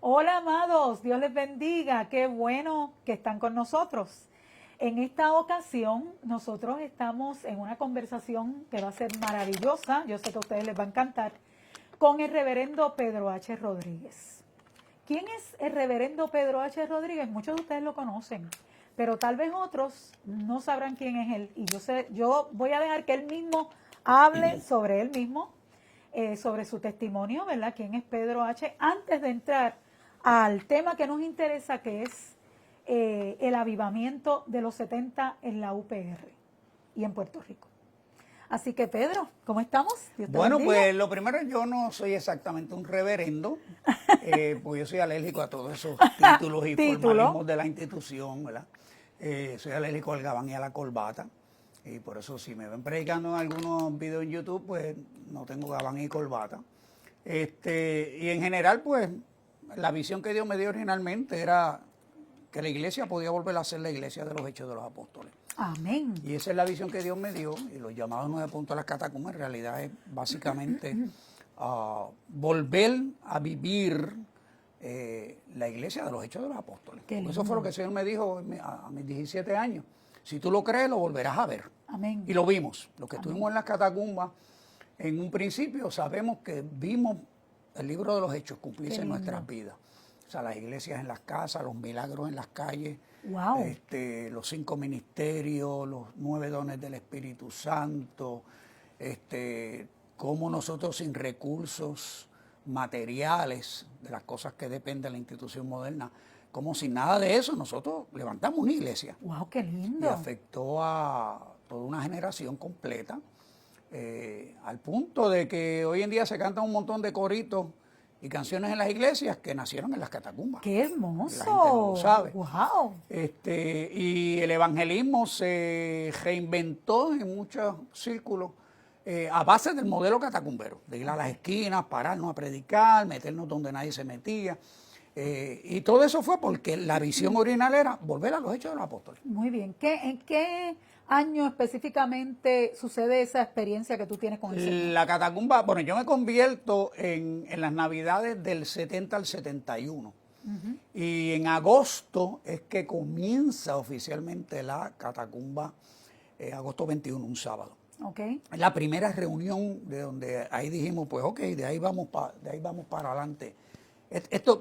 Hola, amados, Dios les bendiga, qué bueno que están con nosotros. En esta ocasión, nosotros estamos en una conversación que va a ser maravillosa, yo sé que a ustedes les va a encantar, con el reverendo Pedro H. Rodríguez. ¿Quién es el reverendo Pedro H. Rodríguez? Muchos de ustedes lo conocen, pero tal vez otros no sabrán quién es él. Y yo voy a dejar que él mismo hable sobre él mismo, sobre su testimonio, ¿verdad? ¿Quién es Pedro H? Antes de entrar al tema que nos interesa, que es el avivamiento de los 70 en la UPR y en Puerto Rico. Así que Pedro, ¿cómo estamos? Dios te bendiga. Pues lo primero, yo no soy exactamente un reverendo, pues yo soy alérgico a todos esos títulos y formalismos de la institución, ¿verdad? Soy alérgico al gabán y a la corbata, y por eso si me ven predicando en algunos videos en YouTube, pues no tengo gabán y corbata. Y en general, pues la visión que Dios me dio originalmente era que la iglesia podía volver a ser la iglesia de los Hechos de los Apóstoles. Amén. Y esa es la visión que Dios me dio, y los llamados 9 puntos a las catacumbas en realidad es básicamente volver a vivir la iglesia de los Hechos de los Apóstoles. Eso fue lo que el Señor me dijo a mis 17 años. Si tú lo crees, lo volverás a ver. Amén. Y lo vimos. Los que estuvimos en las catacumbas, en un principio sabemos que vimos el libro de los Hechos cumplirse en nuestras vidas. O sea, las iglesias en las casas, los milagros en las calles, wow. Los 5 ministerios, los 9 dones del Espíritu Santo, cómo nosotros sin recursos materiales de las cosas que dependen de la institución moderna, como sin nada de eso nosotros levantamos una iglesia. ¡Wow, qué lindo! Y afectó a toda una generación completa, al punto de que hoy en día se cantan un montón de coritos y canciones en las iglesias que nacieron en las catacumbas. ¡Qué hermoso! La gente no lo sabe. ¡Wow! Y el evangelismo se reinventó en muchos círculos a base del modelo catacumbero, de ir a las esquinas, pararnos a predicar, meternos donde nadie se metía. Y todo eso fue porque la visión original era volver a los Hechos de los Apóstoles. Muy bien. ¿En qué año específicamente sucede esa experiencia que tú tienes con el Señor? La catacumba, bueno, yo me convierto en las Navidades del 70 al 71. Y en agosto es que comienza oficialmente la catacumba, agosto 21, un sábado. Okay. La primera reunión de donde ahí dijimos, pues ok, de ahí vamos para adelante.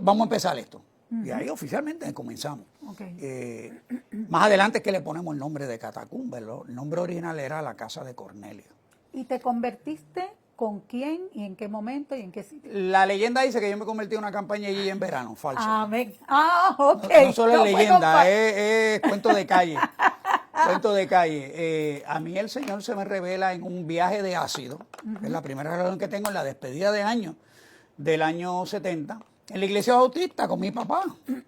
Vamos a empezar esto. Y ahí oficialmente comenzamos. Okay. Más adelante es que le ponemos el nombre de catacumba. El nombre original era la casa de Cornelio. ¿Y te convertiste con quién y en qué momento y en qué sitio? La leyenda dice que yo me convertí en una campaña allí en verano, falso. Amén. Ok. No solo es leyenda, es cuento de calle. Cuento de calle. A mí el Señor se me revela en un viaje de ácido. Es la primera relación que tengo en la despedida de año del año 70. En la iglesia bautista con mi papá,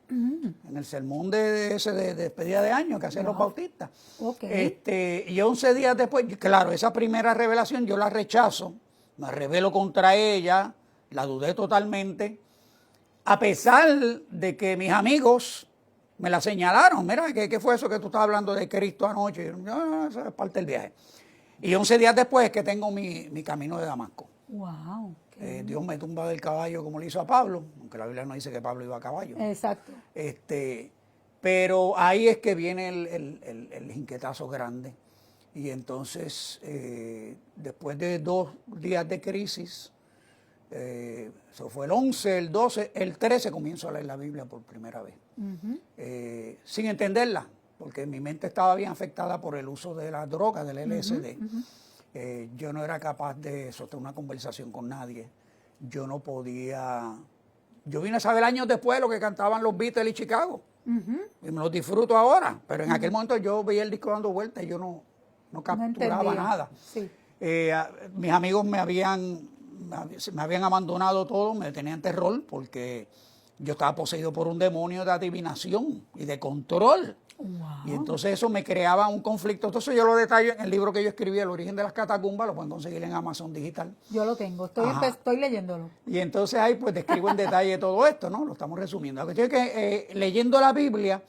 en el sermón de despedida de año que hacen los bautistas. Okay. Y 11 días después, claro, esa primera revelación yo la rechazo, me rebelo contra ella, la dudé totalmente, a pesar de que mis amigos me la señalaron. Mira, ¿qué fue eso que tú estabas hablando de Cristo anoche? Y yo, no, eso es parte del viaje. Y 11 días después es que tengo mi camino de Damasco. Wow. Dios me tumba del caballo como le hizo a Pablo, aunque la Biblia no dice que Pablo iba a caballo. Exacto. Pero ahí es que viene el jinquetazo grande. Y entonces, después de 2 días de crisis, eso fue el 11, el 12, el 13 comienzo a leer la Biblia por primera vez. Sin entenderla, porque mi mente estaba bien afectada por el uso de la droga, del LSD. Yo no era capaz de sostener una conversación con nadie. Yo no podía. Yo vine a saber años después lo que cantaban los Beatles y Chicago. Y me los disfruto ahora. Pero en aquel momento yo veía el disco dando vueltas y yo no capturaba nada. Sí. Mis amigos me habían abandonado todo, me tenían terror porque yo estaba poseído por un demonio de adivinación y de control. Wow. Y entonces eso me creaba un conflicto. Entonces yo lo detallo en el libro que yo escribí, El origen de las catacumbas, lo pueden conseguir en Amazon Digital. Yo lo tengo, estoy leyéndolo. Y entonces ahí pues describo en detalle todo esto, ¿no? Lo estamos resumiendo. La cuestión es que leyendo la Biblia,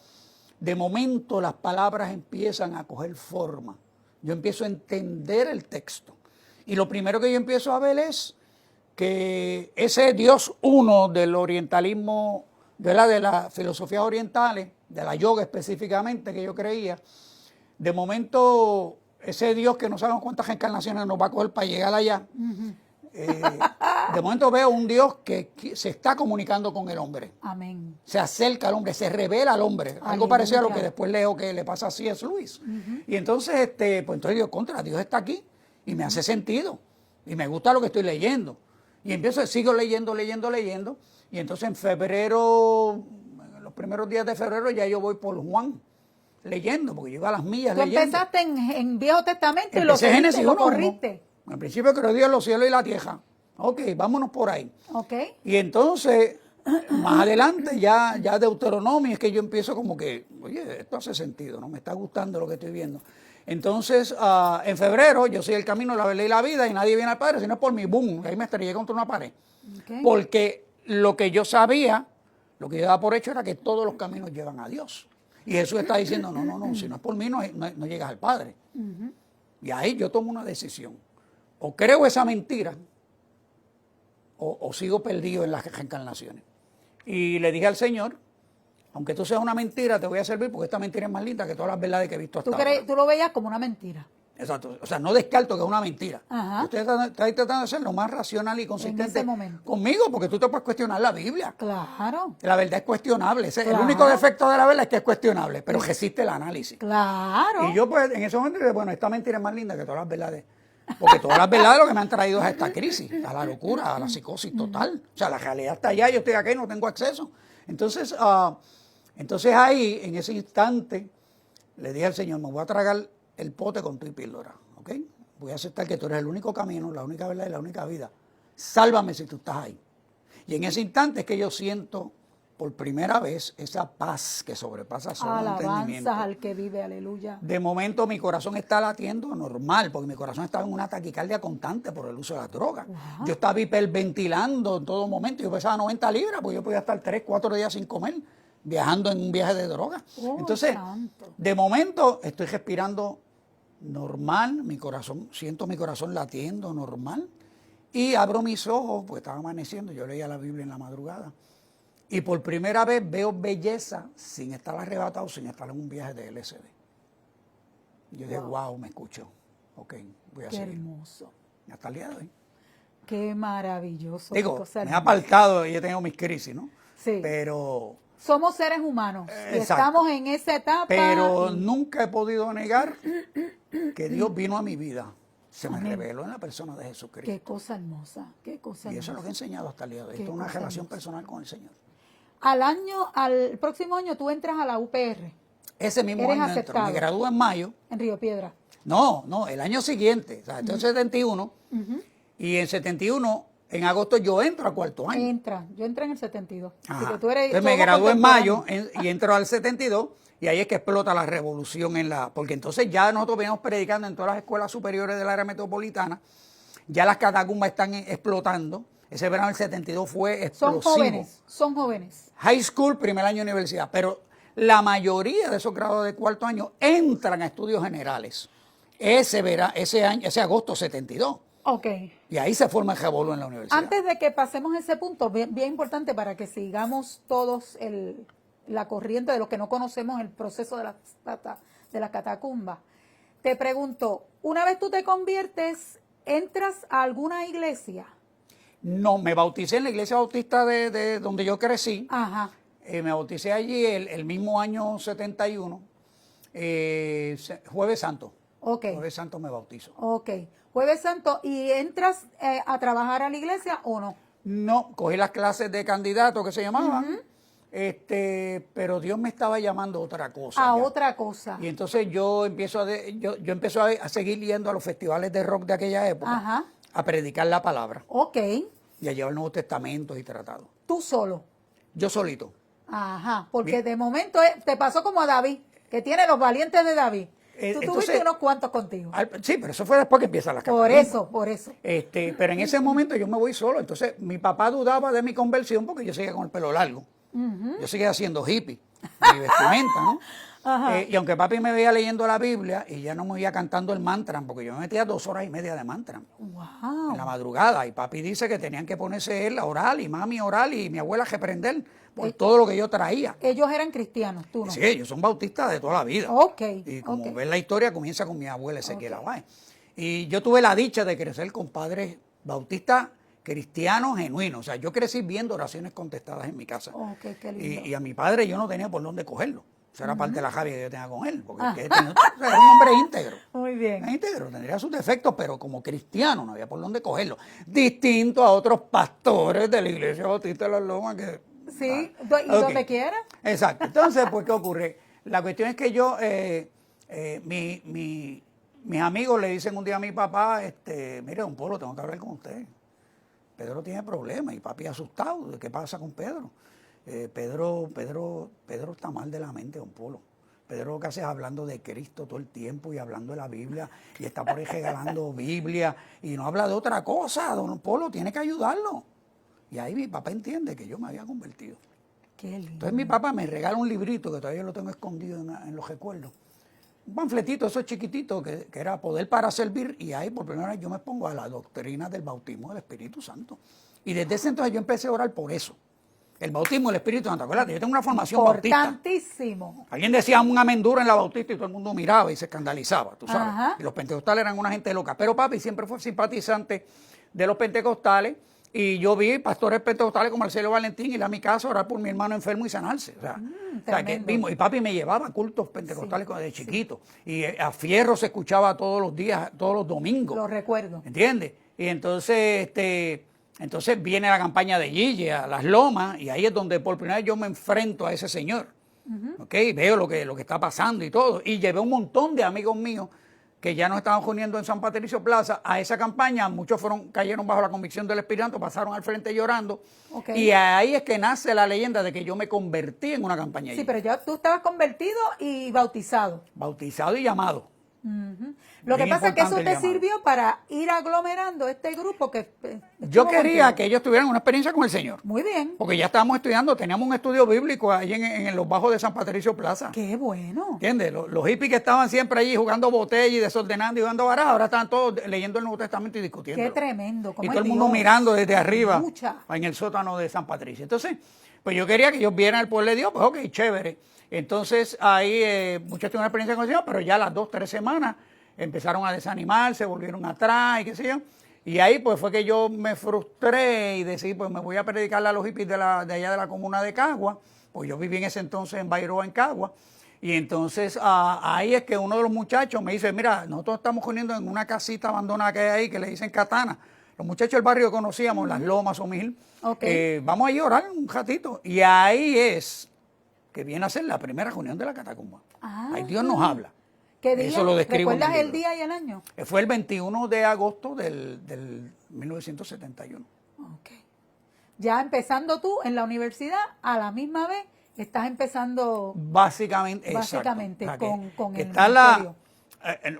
de momento las palabras empiezan a coger forma. Yo empiezo a entender el texto. Y lo primero que yo empiezo a ver es que ese Dios uno del orientalismo de las filosofías orientales, de la yoga específicamente, que yo creía, de momento, ese Dios que no sabemos cuántas reencarnaciones nos va a coger para llegar allá, de momento veo un Dios que se está comunicando con el hombre. Amén. Se acerca al hombre, se revela al hombre. Algo Aleluya. parecido a lo que después leo que le pasa a C.S. Lewis. Y entonces, pues entonces digo, Dios está aquí y me hace sentido. Y me gusta lo que estoy leyendo. Y sigo leyendo. Y entonces en febrero, en los primeros días de febrero, ya yo voy por Juan leyendo, porque yo iba a las millas Tú leyendo. empezaste en Viejo Testamento y Empecé Génesis lo 1, corriste. Al principio creó Dios los cielos y la tierra. Ok, vámonos por ahí. Ok. Y entonces, más adelante, ya Deuteronomio, es que yo empiezo como que, oye, esto hace sentido, ¿no? Me está gustando lo que estoy viendo. Entonces, en febrero, yo soy el camino, la verdad y la vida, y nadie viene al Padre, sino por mi boom. Ahí me estrellé contra una pared. Ok. Porque lo que yo sabía, lo que yo daba por hecho era que todos los caminos llevan a Dios. Y Jesús está diciendo, no, si no es por mí, no llegas al Padre. Y ahí yo tomo una decisión. O creo esa mentira, o sigo perdido en las reencarnaciones. Y le dije al Señor, aunque tú seas una mentira, te voy a servir porque esta mentira es más linda que todas las verdades que he visto hasta ahora. Tú lo veías como una mentira. Exacto. O sea, no descarto que es una mentira. Ajá. Yo estoy tratando de ser lo más racional y consistente ese momento. conmigo, porque tú te puedes cuestionar la Biblia. Claro. La verdad es cuestionable. El Claro. único defecto de la verdad es que es cuestionable, pero resiste el análisis. Claro. Y yo pues en ese momento dije, bueno, esta mentira es más linda que todas las verdades. Porque todas las verdades lo que me han traído es a esta crisis, a la locura, a la psicosis total. O sea, la realidad está allá, yo estoy aquí, no tengo acceso. Entonces ahí, en ese instante, le dije al Señor, me voy a tragar el pote con tu y píldora, ¿ok? Voy a aceptar que tú eres el único camino, la única verdad y la única vida. Sálvame si tú estás ahí. Y en ese instante es que yo siento por primera vez esa paz que sobrepasa todo entendimiento. Alabanzas al que vive, aleluya. De momento mi corazón está latiendo normal, porque mi corazón estaba en una taquicardia constante por el uso de las drogas. Wow. Yo estaba hiperventilando en todo momento. Yo pesaba 90 libras, porque yo podía estar 3, 4 días sin comer, viajando en un viaje de droga. Oh, Entonces, santo. de momento estoy respirando normal, siento mi corazón latiendo normal, y abro mis ojos, porque estaba amaneciendo, yo leía la Biblia en la madrugada. Y por primera vez veo belleza sin estar arrebatado, sin estar en un viaje de LSD. Yo dije, wow, me escucho. Ok, voy a Qué seguir. hermoso. Hasta el día de hoy. Qué maravilloso. Digo, qué cosa me he linda. apartado y he tenido mis crisis, ¿no? Sí. Pero Somos seres humanos. Y Exacto. estamos en esa etapa. Pero y- nunca he podido negar que Dios vino a mi vida. Se me Amén. reveló en la persona de Jesucristo. Qué cosa hermosa. Qué cosa Y eso es lo que he hermosa. enseñado hasta el día de hoy. Qué Esto es una cosa relación hermosa. personal con el Señor. Al próximo año tú entras a la UPR Ese mismo Eres año entro. aceptado. Me gradúo en mayo. en Río Piedra. No, el año siguiente. O sea, esto es 71. Y en 71, en agosto, yo entro a cuarto año. Yo entré en el 72. Así Ajá. que tú eres, Entonces me somos gradué en mayo contemporáneos. y entro al 72 y ahí es que explota la revolución porque entonces ya nosotros veníamos predicando en todas las escuelas superiores del área metropolitana, ya las catacumbas están explotando. Ese verano del 72 fue explosivo. Son jóvenes. High school, primer año de universidad, pero la mayoría de esos grados de cuarto año entran a estudios generales. Ese agosto 72. Ok. Y ahí se forma el revolú en la universidad. Antes de que pasemos ese punto, bien, bien importante para que sigamos todos la corriente de los que no conocemos el proceso de la catacumba. Te pregunto, una vez tú te conviertes, ¿entras a alguna iglesia? No, me bauticé en la iglesia bautista de donde yo crecí. Ajá. Me bauticé allí el mismo año 71, Jueves Santo. Ok. Jueves Santo me bautizo. Ok. Jueves Santo, ¿y entras a trabajar a la iglesia o no? No, cogí las clases de candidato que se llamaban, pero Dios me estaba llamando a otra cosa. A ya. otra cosa. Y entonces yo empiezo a seguir yendo a los festivales de rock de aquella época, Ajá. a predicar la palabra Ok. y a llevar Nuevos Testamentos y tratados. Tú solo. Yo solito. Ajá. Porque Bien. de momento te pasó como a David, que tiene los valientes de David. Tú entonces- tuviste unos cuantos contigo. Sí, pero eso fue después que empieza la Por catacumba. eso. Pero en ese momento yo me voy solo. Entonces mi papá dudaba de mi conversión porque yo seguía con el pelo largo. Yo seguía siendo hippie. mi vestimenta, ¿no? Ajá. Y aunque papi me veía leyendo la Biblia y ya no me iba cantando el mantra, porque yo me metía 2 horas y media de mantra en la Wow. madrugada. Y papi dice que tenían que ponerse él a orar y mami a orar y mi abuela a reprender por todo lo que yo traía. Ellos eran cristianos, tú no. Sí, ellos son bautistas de toda la vida. Ok. Y como ok. ves la historia, comienza con mi abuela Ezequiel Abay. Y yo tuve la dicha de crecer con padres bautistas cristianos genuinos. O sea, yo crecí viendo oraciones contestadas en mi casa. Ok, qué lindo. Y a mi padre yo no tenía por dónde cogerlo. Esa era parte de la rabia que yo tenía con él. Porque o sea, era un hombre íntegro. Muy bien. Era íntegro, tendría sus defectos, pero como cristiano no había por dónde cogerlo. Distinto a otros pastores de la iglesia bautista de las Lomas que... Sí, y ok. donde quiera. Exacto. Entonces, pues, ¿qué ocurre? La cuestión es que yo, mis amigos le dicen un día a mi papá, mire, don Polo, tengo que hablar con usted. Pedro tiene problemas y papi asustado. ¿Qué pasa con Pedro? Pedro está mal de la mente, don Polo. Pedro lo que hace es hablando de Cristo todo el tiempo y hablando de la Biblia y está por ahí regalando Biblia y no habla de otra cosa. Don Polo tiene que ayudarlo. Y ahí mi papá entiende que yo me había convertido. Qué lindo. Entonces mi papá me regala un librito que todavía lo tengo escondido en los recuerdos. Un panfletito, eso chiquitito, que era Poder para Servir, y ahí por primera vez yo me pongo a la doctrina del bautismo del Espíritu Santo. Y desde ese entonces yo empecé a orar por eso. El bautismo del Espíritu Santo. Acuérdate, yo tengo una formación bautista. Importantísimo. Alguien decía una mendura en la bautista y todo el mundo miraba y se escandalizaba, tú sabes. Ajá. Y los pentecostales eran una gente loca. Pero papi siempre fue simpatizante de los pentecostales. Y yo vi pastores pentecostales como Marcelo Valentín ir a mi casa a orar por mi hermano enfermo y sanarse. O sea, que vimos, y papi me llevaba a cultos pentecostales de chiquito. Y a Fierro se escuchaba todos los días, todos los domingos. Lo recuerdo. ¿Entiendes? Y entonces, entonces viene la campaña de Gille a Las Lomas y ahí es donde por primera vez yo me enfrento a ese señor. ¿Okay? Veo lo que está pasando y todo. Y llevé un montón de amigos míos que ya nos estaban uniendo en San Patricio Plaza a esa campaña. Muchos cayeron bajo la convicción del Espíritu Santo, pasaron al frente llorando. Ok. Y ahí es que nace la leyenda de que yo me convertí en una campaña. Sí, pero ya tú estabas convertido y bautizado. Bautizado y llamado. Lo que Bien pasa es que eso importante el te llamado. sirvió para ir aglomerando este grupo que Yo estuvo quería contigo. que ellos tuvieran una experiencia con el Señor. Muy bien. Porque ya estábamos estudiando, teníamos un estudio bíblico ahí en los bajos de San Patricio Plaza. Qué bueno. ¿Entiendes? Los hippies que estaban siempre allí jugando botella y desordenando y jugando barajas, ahora están todos leyendo el Nuevo Testamento y discutiendo. Qué tremendo. Y todo el mundo Dios. mirando desde arriba Mucha. en el sótano de San Patricio. Entonces, pues yo quería que ellos vieran el pueblo de Dios, pues ok, chévere. Entonces ahí muchos tuvieron una experiencia con el Señor, pero ya a las 2-3 semanas empezaron a desanimar, se volvieron atrás y qué sé yo. Y ahí pues fue que yo me frustré y decidí pues me voy a predicarle a los hippies de allá de la comuna de Cagua, pues yo viví en ese entonces en Bairoa, en Cagua. Y entonces ahí es que uno de los muchachos me dice, mira, nosotros estamos poniendo en una casita abandonada que hay ahí, que le dicen Katana. Los muchachos del barrio que conocíamos, Las Lomas, Omil. Okay. Vamos a ir a orar un ratito. Y ahí es que viene a ser la primera reunión de la catacumba. Ahí Dios nos habla. ¿Qué día? Eso lo describo en mi ¿Recuerdas el libro. día y el año? Fue el 21 de agosto del 1971. Ok. Ya empezando tú en la universidad, a la misma vez estás empezando Básicamente, básicamente exacto. con que el está ministerio.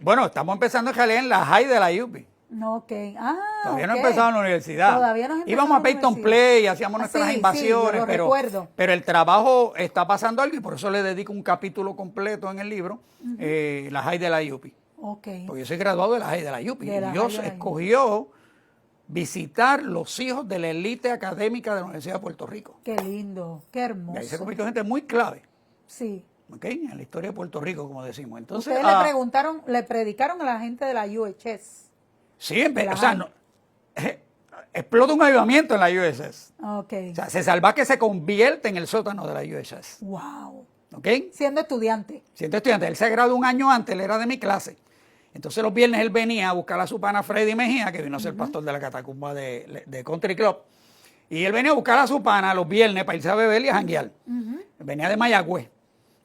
bueno, estamos empezando en realidad en la high de la UPI. Ok. Ah, Todavía no ok. empezamos en la universidad. Todavía no has empezado Íbamos a en la Peyton universidad. Play, hacíamos Ah, nuestras sí, invasiones, sí, yo lo recuerdo. pero el trabajo está pasando algo y por eso le dedico un capítulo completo en el libro, la high de la UPI. Ok. Porque yo soy graduado de la high de la UPI. De la Y Dios high de la escogió visitar los hijos de la élite académica de la Universidad de Puerto Rico. Qué lindo, qué Y ahí se hermoso. convirtió en gente muy clave, Sí. ¿ok? En la historia de Puerto Rico, como decimos. Entonces, Ustedes le predicaron a la gente de la UHS. siempre, de la o sea, high. no, explota un avivamiento en la USS. Ok. O sea, se salva que se convierte en el sótano de la USS. Wow. ¿Ok? Siendo estudiante. Siendo estudiante, él se graduó un año antes, él era de mi clase. Entonces los viernes él venía a buscar a su pana Freddy Mejía, que vino a ser pastor de la catacumba de Country Club. Y él venía a buscar a su pana los viernes para irse a beber y a janguear. Venía de Mayagüez.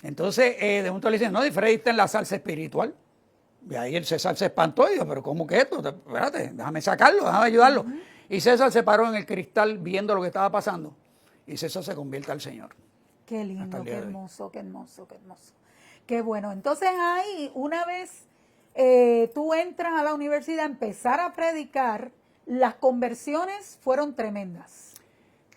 Entonces, de un le dicen, no, y Freddy está en la salsa espiritual. Y ahí el César se espantó y dijo, pero ¿cómo que esto? Espérate, déjame sacarlo, déjame ayudarlo. Y César se paró en el cristal viendo lo que estaba pasando. Y César se convierte al Señor. Qué Hasta lindo, el qué día de hoy. hermoso, qué hermoso, qué hermoso. Qué bueno. Entonces ahí, una vez tú entras a la universidad a empezar a predicar, las conversiones fueron tremendas.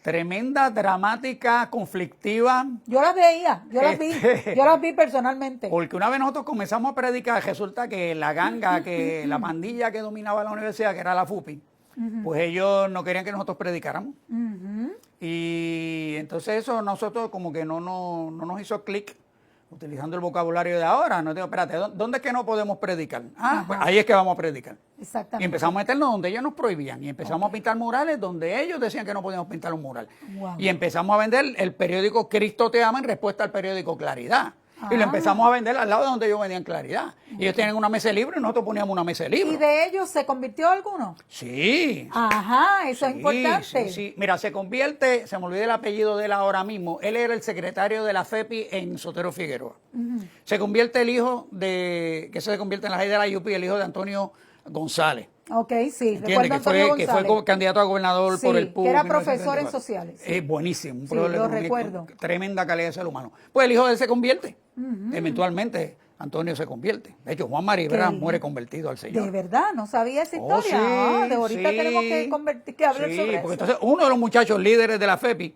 Tremenda, dramática, conflictiva. Yo las veía, yo las vi personalmente. Porque una vez nosotros comenzamos a predicar, resulta que la ganga, que la pandilla que dominaba la universidad, que era la FUPI, pues ellos no querían que nosotros predicáramos. Y entonces eso nosotros como que no nos hizo clic, utilizando el vocabulario de ahora. No digo, espérate, ¿dónde es que no podemos predicar? Pues ahí es que vamos a predicar. Exactamente. Y empezamos a meternos donde ellos nos prohibían. Y empezamos a pintar murales donde ellos decían que no podíamos pintar un mural. Wow. Y empezamos a vender el periódico Cristo Te Ama en respuesta al periódico Claridad. Y lo empezamos a vender al lado de donde ellos vendían Claridad. Y ellos tenían una mesa de libros y nosotros poníamos una mesa de libros. ¿Y de ellos se convirtió alguno? Sí. Ajá, eso es importante. Sí. Mira, se convierte, se me olvidó el apellido de él ahora mismo, él era el secretario de la FEPI en Sotero Figueroa. Se convierte el hijo que se convierte en la ley de la UPI, el hijo de Antonio González. Ok, sí, ¿Entiendes? Que fue candidato a gobernador por el PUC. Que era profesor en sociales. Es buenísimo. Sí, lo recuerdo. Tremenda calidad de ser humano. Pues el hijo de él se convierte. Eventualmente Antonio se convierte. De hecho, Juan Maribra muere convertido al Señor. De verdad, no sabía esa historia. De ahorita tenemos que hablar sobre eso. Porque entonces uno de los muchachos líderes de la FEPI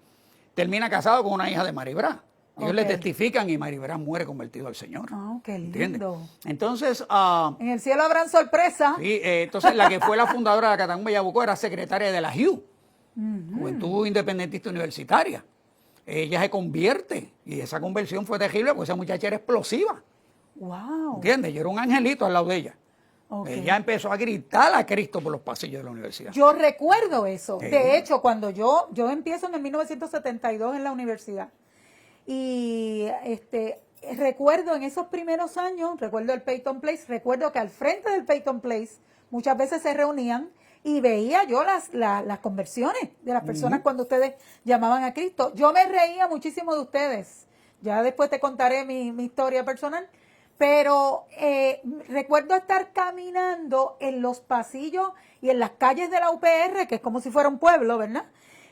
termina casado con una hija de Maribra. Ellos le testifican y Maribra muere convertido al Señor. Qué lindo. ¿Entiendes? Entonces, en el cielo habrán sorpresas. Sí, entonces la que fue la fundadora de Catangún Bellabucó era secretaria de la HU, Juventud Independentista Universitaria. Ella se convierte y esa conversión fue terrible porque esa muchacha era explosiva. Wow. ¿Entiendes? Yo era un angelito al lado de ella. Ella empezó a gritar a Cristo por los pasillos de la universidad. Yo recuerdo eso. De hecho, cuando yo empiezo en el 1972 en la universidad y recuerdo en esos primeros años, recuerdo el Peyton Place, recuerdo que al frente del Peyton Place muchas veces se reunían y veía yo las conversiones de las personas cuando ustedes llamaban a Cristo. Yo me reía muchísimo de ustedes. Ya después te contaré mi historia personal. Pero recuerdo estar caminando en los pasillos y en las calles de la UPR, que es como si fuera un pueblo, ¿verdad?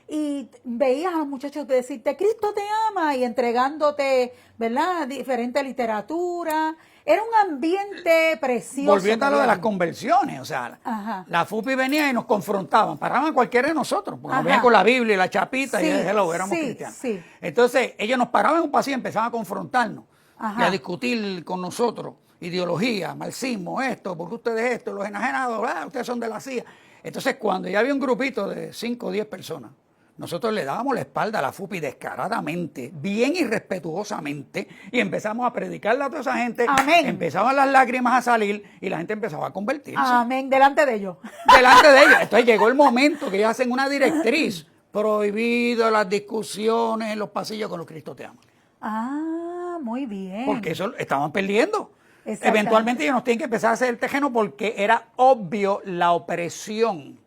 Y veías a los muchachos decirte, Cristo te ama, y entregándote, ¿verdad?, diferente literatura. Era un ambiente precioso. Volviendo a lo de las conversiones, o sea, la FUPI venía y nos confrontaban, paraban a cualquiera de nosotros, porque nos veían con la Biblia y la chapita y éramos cristianos. Entonces, ellos nos paraban en un pasillo y empezaban a confrontarnos y a discutir con nosotros ideología, marxismo, esto, porque ustedes esto, los enajenados, ustedes son de la CIA. Entonces, cuando ya había un grupito de 5 o 10 personas, nosotros le dábamos la espalda a la FUPI descaradamente, bien irrespetuosamente, y empezamos a predicarle a toda esa gente. Amén. Empezaban las lágrimas a salir y la gente empezaba a convertirse. Amén, delante de ellos. Delante de ellos. Entonces llegó el momento que ellos hacen una directriz, prohibido las discusiones en los pasillos con los Cristo Te Ama. Muy bien. Porque eso estaban perdiendo. Eventualmente ellos nos tienen que empezar a hacer el tejeno porque era obvio la opresión,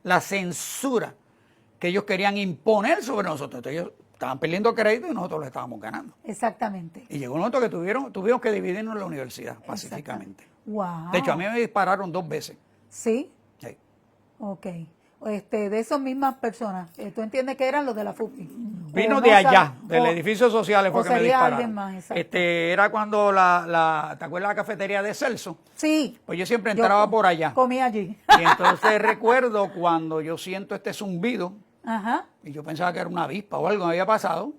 la censura que ellos querían imponer sobre nosotros. Entonces ellos estaban perdiendo crédito y nosotros lo estábamos ganando. Exactamente. Y llegó un momento que tuvimos que dividirnos en la universidad, pacíficamente. Wow. De hecho, a mí me dispararon 2 veces. ¿Sí? Sí. Ok. De esas mismas personas, ¿tú entiendes que eran los de la FUPI? Vino de allá, del edificio social fue que me dispararon. Alguien más, era cuando ¿te acuerdas la cafetería de Celso? Sí. Pues yo siempre entraba por allá. Comí allí. Y entonces recuerdo cuando yo siento este zumbido, y yo pensaba que era una avispa o algo me había pasado,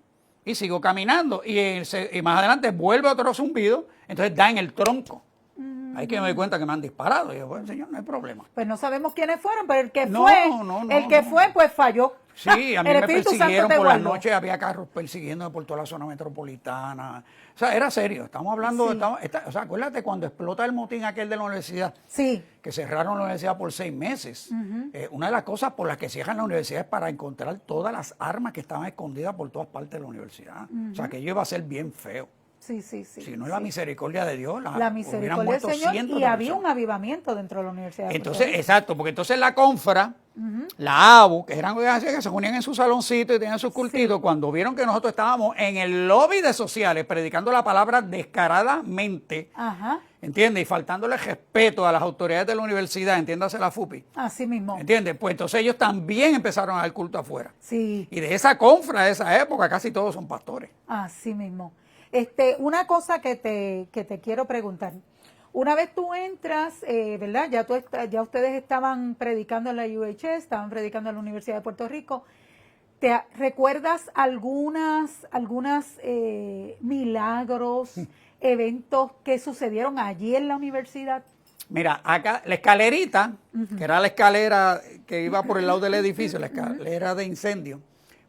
y sigo caminando, y más adelante vuelve otro zumbido, entonces da en el tronco. Ahí que me doy cuenta que me han disparado. Y yo, bueno, señor, no hay problema. Pues no sabemos quiénes fueron, pero el que fue, pues falló. Sí, a mí me persiguieron por la noche, había carros persiguiéndome por toda la zona metropolitana. O sea, era serio. Estamos hablando, o sea, acuérdate cuando explota el motín aquel de la universidad, que cerraron la universidad por 6 meses. Una de las cosas por las que cierran la universidad es para encontrar todas las armas que estaban escondidas por todas partes de la universidad. O sea, que ello iba a ser bien feo. Sí. Si no es la misericordia de Dios, la misericordia del Señor, y había un avivamiento dentro de la universidad. Entonces, exacto, porque entonces la confra, la ABU, que eran que se unían en su saloncito y tenían sus cultitos, cuando vieron que nosotros estábamos en el lobby de sociales predicando la palabra descaradamente, ¿entiendes? Y faltándole respeto a las autoridades de la universidad, entiéndase la FUPI. Así mismo. ¿Entiendes? Pues entonces ellos también empezaron a dar culto afuera. Sí. Y de esa confra de esa época casi todos son pastores. Así mismo. Una cosa que te quiero preguntar. Una vez tú entras, ¿verdad? Ya ustedes estaban predicando en la UHS, estaban predicando en la Universidad de Puerto Rico. ¿Recuerdas algunas milagros, eventos que sucedieron allí en la universidad? Mira, acá la escalerita, que era la escalera que iba por el lado del edificio, la escalera de incendio,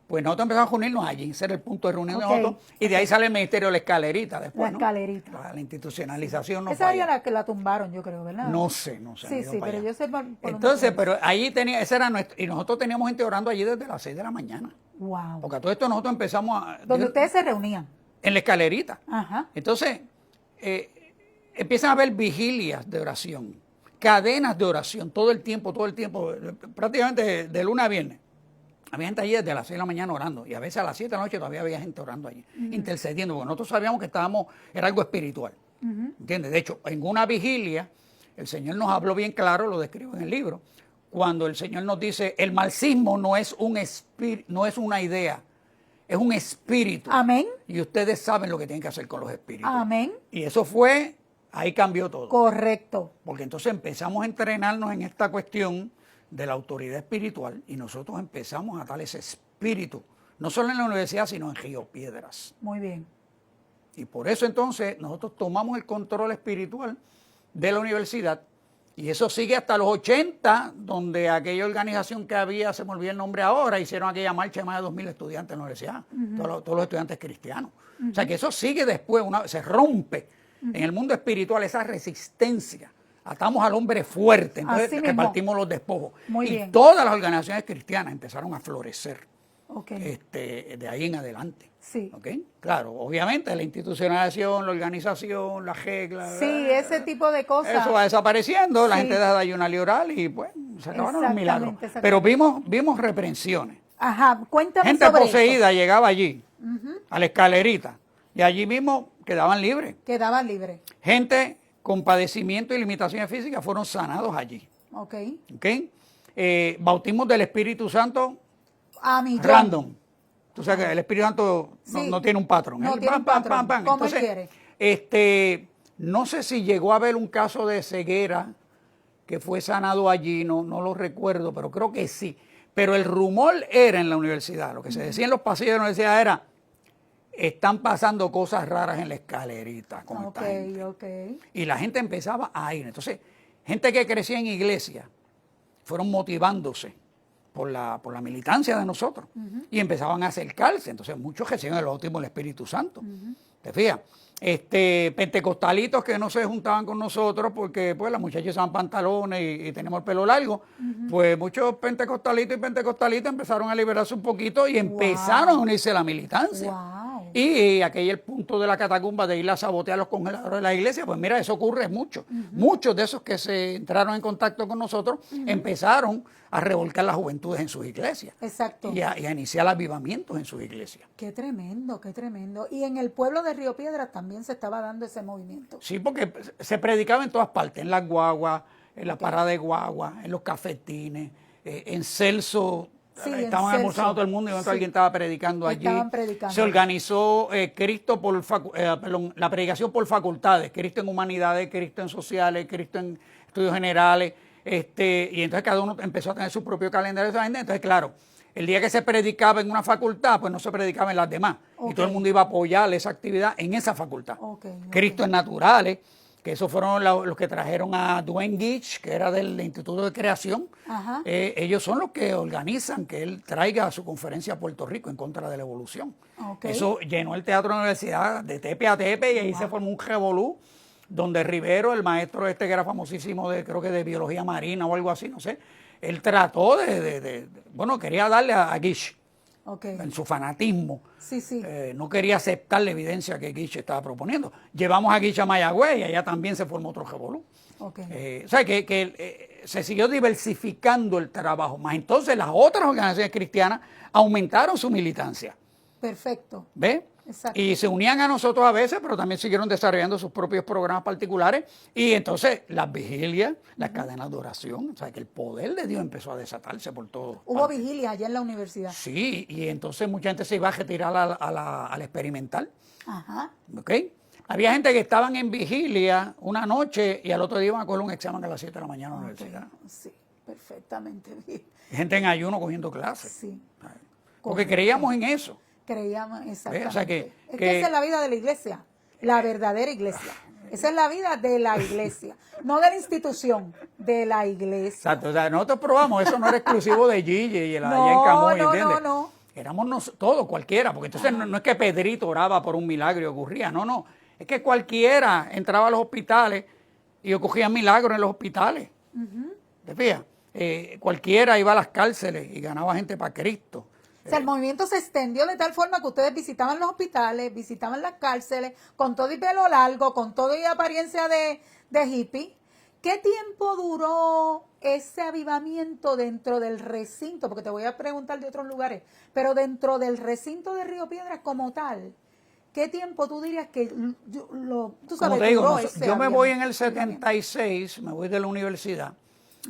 pues nosotros empezamos a reunirnos allí, ese era el punto de reunión de nosotros, y de ahí sale el ministerio de la escalerita después, La escalerita. ¿no? La institucionalización no Esa falla. era la que la tumbaron, yo creo, ¿verdad? No sé. Sí, sí, pero yo sé por dónde Entonces, fue. pero allí tenía, ese era nuestro, y nosotros teníamos gente orando allí desde las 6 de la mañana. Wow. Porque a todo esto nosotros empezamos a... Donde ustedes se reunían. En la escalerita. Ajá. Entonces, empiezan a haber vigilias de oración, cadenas de oración, todo el tiempo, prácticamente de lunes a viernes. Había gente allí desde las 6 de la mañana orando, y a veces a las 7 de la noche todavía había gente orando allí, intercediendo, porque nosotros sabíamos que era algo espiritual. ¿Entiendes? De hecho, en una vigilia, el Señor nos habló bien claro, lo describo en el libro, cuando el Señor nos dice, el marxismo no es una idea, es un espíritu. Amén. Y ustedes saben lo que tienen que hacer con los espíritus. Amén. Y eso fue, ahí cambió todo. Correcto. Porque entonces empezamos a entrenarnos en esta cuestión de la autoridad espiritual y nosotros empezamos a dar ese espíritu, no solo en la universidad, sino en Río Piedras. Muy bien. Y por eso entonces nosotros tomamos el control espiritual de la universidad y eso sigue hasta los 80, donde aquella organización que había, se me olvidó el nombre ahora, hicieron aquella marcha de más de 2.000 estudiantes en la universidad, todos los estudiantes cristianos. O sea que eso sigue después, se rompe en el mundo espiritual esa resistencia. Atamos al hombre fuerte, entonces repartimos los despojos. Muy y bien. todas las organizaciones cristianas empezaron a florecer de ahí en adelante. Sí. ¿Okay? Claro, obviamente la institucionalización, la organización, las reglas. Sí, ese tipo de cosas. Eso va desapareciendo, la Sí. gente deja de ayunar y orar y pues se acabaron los milagros. Exactamente. Pero vimos reprensiones. Ajá, cuéntame Gente sobre poseída llegaba allí, a la escalerita, y allí mismo quedaban libres. eso. Quedaban libres. Gente con padecimiento y limitaciones físicas fueron sanados allí. Ok. ¿Okay? Bautismos del Espíritu Santo A millón. random. Tú sabes que el Espíritu Santo Sí. no tiene un patrón. No Él tiene un patrón. Como él Entonces, no sé si llegó a haber un caso de ceguera que fue sanado allí, no lo recuerdo, pero creo que sí. Pero el rumor era en la universidad, lo que se decía en los pasillos de la universidad era, están pasando cosas raras en la escalerita con esta gente. Ok. Y la gente empezaba a ir. Entonces, gente que crecía en iglesia, fueron motivándose por la militancia de nosotros y empezaban a acercarse. Entonces muchos recibieron el bautismo del Espíritu Santo. ¿Te fijas? Pentecostalitos que no se juntaban con nosotros porque pues las muchachas usaban pantalones y teníamos el pelo largo, pues muchos pentecostalitos y pentecostalitas empezaron a liberarse un poquito y empezaron a unirse a la militancia. Wow. Y aquel el punto de la catacumba de ir a sabotear los congeladores de la iglesia, pues mira, eso ocurre mucho. Muchos de esos que se entraron en contacto con nosotros empezaron a revolcar las juventudes en sus iglesias. Exacto. Y a iniciar avivamientos en sus iglesias. Qué tremendo, qué tremendo. Y en el pueblo de Río Piedras también se estaba dando ese movimiento. Sí, porque se predicaba en todas partes, en las guaguas, en la parada de guagua, en los cafetines, en Celso. Sí, estaban en almorzando Celso. todo el mundo y Sí. alguien estaba predicando allí. Estaban predicando. Se organizó la predicación por facultades, Cristo en humanidades, Cristo en sociales, Cristo en estudios generales, y entonces cada uno empezó a tener su propio calendario. Entonces, claro, el día que se predicaba en una facultad, pues no se predicaba en las demás. Y todo el mundo iba a apoyar esa actividad en esa facultad. Cristo en naturales, que esos fueron los que trajeron a Dwayne Gitch, que era del Instituto de Creación. Ajá. Ellos son los que organizan que él traiga su conferencia a Puerto Rico en contra de la evolución. Eso llenó el teatro de la universidad de tepe a tepe y ahí se formó un revolú donde Rivero, el maestro que era famosísimo creo que de biología marina o algo así, no sé, él trató bueno, quería darle a Gitch. En su fanatismo. Sí. No quería aceptar la evidencia que Gitch estaba proponiendo. Llevamos a Gitch a Mayagüez y allá también se formó otro revolú. O sea, que se siguió diversificando el trabajo. Más entonces las otras organizaciones cristianas aumentaron su militancia. Perfecto. ¿Ves? Exacto. Y se unían a nosotros a veces, pero también siguieron desarrollando sus propios programas particulares. Y entonces las vigilias, las cadenas de oración, o sea, que el poder de Dios empezó a desatarse por todo. Hubo vigilia allá en la universidad. Sí, y entonces mucha gente se iba a retirar al experimental. Ajá. ¿Ok? Había gente que estaban en vigilia una noche y al otro día iban a coger un examen a las 7 de la mañana en la universidad. Sí, perfectamente bien. Gente en ayuno cogiendo clases. Sí. porque Correcto. creíamos en eso. Creíamos, exactamente. O sea que esa es la vida de la iglesia, la verdadera iglesia. Esa es la vida de la iglesia, no de la institución, de la iglesia. Exacto, o sea, nosotros probamos, eso no era exclusivo de Gigi y allá en No, Camuy, no, ¿entiendes? no. Éramos todos, cualquiera, porque entonces no es que Pedrito oraba por un milagro y ocurría, no, es que cualquiera entraba a los hospitales y ocurrían milagros en los hospitales. ¿Te fijas? Cualquiera iba a las cárceles y ganaba gente para Cristo. O sea, el movimiento se extendió de tal forma que ustedes visitaban los hospitales, visitaban las cárceles, con todo y pelo largo, con todo y apariencia de hippie. ¿Qué tiempo duró ese avivamiento dentro del recinto? Porque te voy a preguntar de otros lugares, pero dentro del recinto de Río Piedras como tal, ¿qué tiempo tú dirías que tú sabes, Como te digo, duró ese yo me voy en el avivamiento? 76, me voy de la universidad,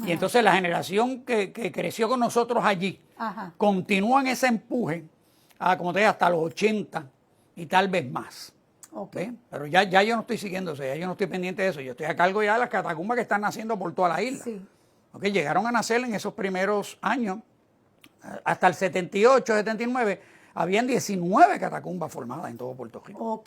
y entonces la generación que creció con nosotros allí Ajá. continúa en ese empuje, como te digo, hasta los 80 y tal vez más. Okay. ¿Ve? Pero ya yo no estoy siguiendo eso, ya yo no estoy pendiente de eso, yo estoy a cargo ya de las catacumbas que están naciendo por toda la isla. Sí. Okay, llegaron a nacer en esos primeros años, hasta el 78, 79, habían 19 catacumbas formadas en todo Puerto Rico.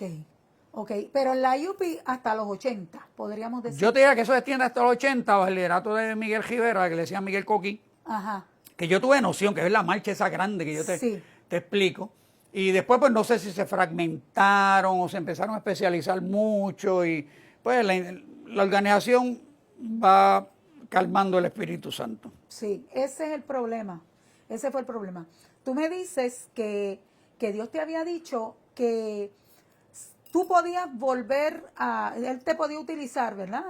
Ok, pero en la IUPI hasta los 80, podríamos decir. Yo te diría que eso se extiende hasta los 80, bajo el liderato de Miguel Rivera, que le decía Miguel Coqui, Ajá. que yo tuve noción, que es la marcha esa grande que yo Sí. te explico. Y después, pues no sé si se fragmentaron o se empezaron a especializar mucho y pues la organización va calmando el Espíritu Santo. Sí, ese es el problema. Ese fue el problema. Tú me dices que Dios te había dicho que tú podías Él te podía utilizar, ¿verdad?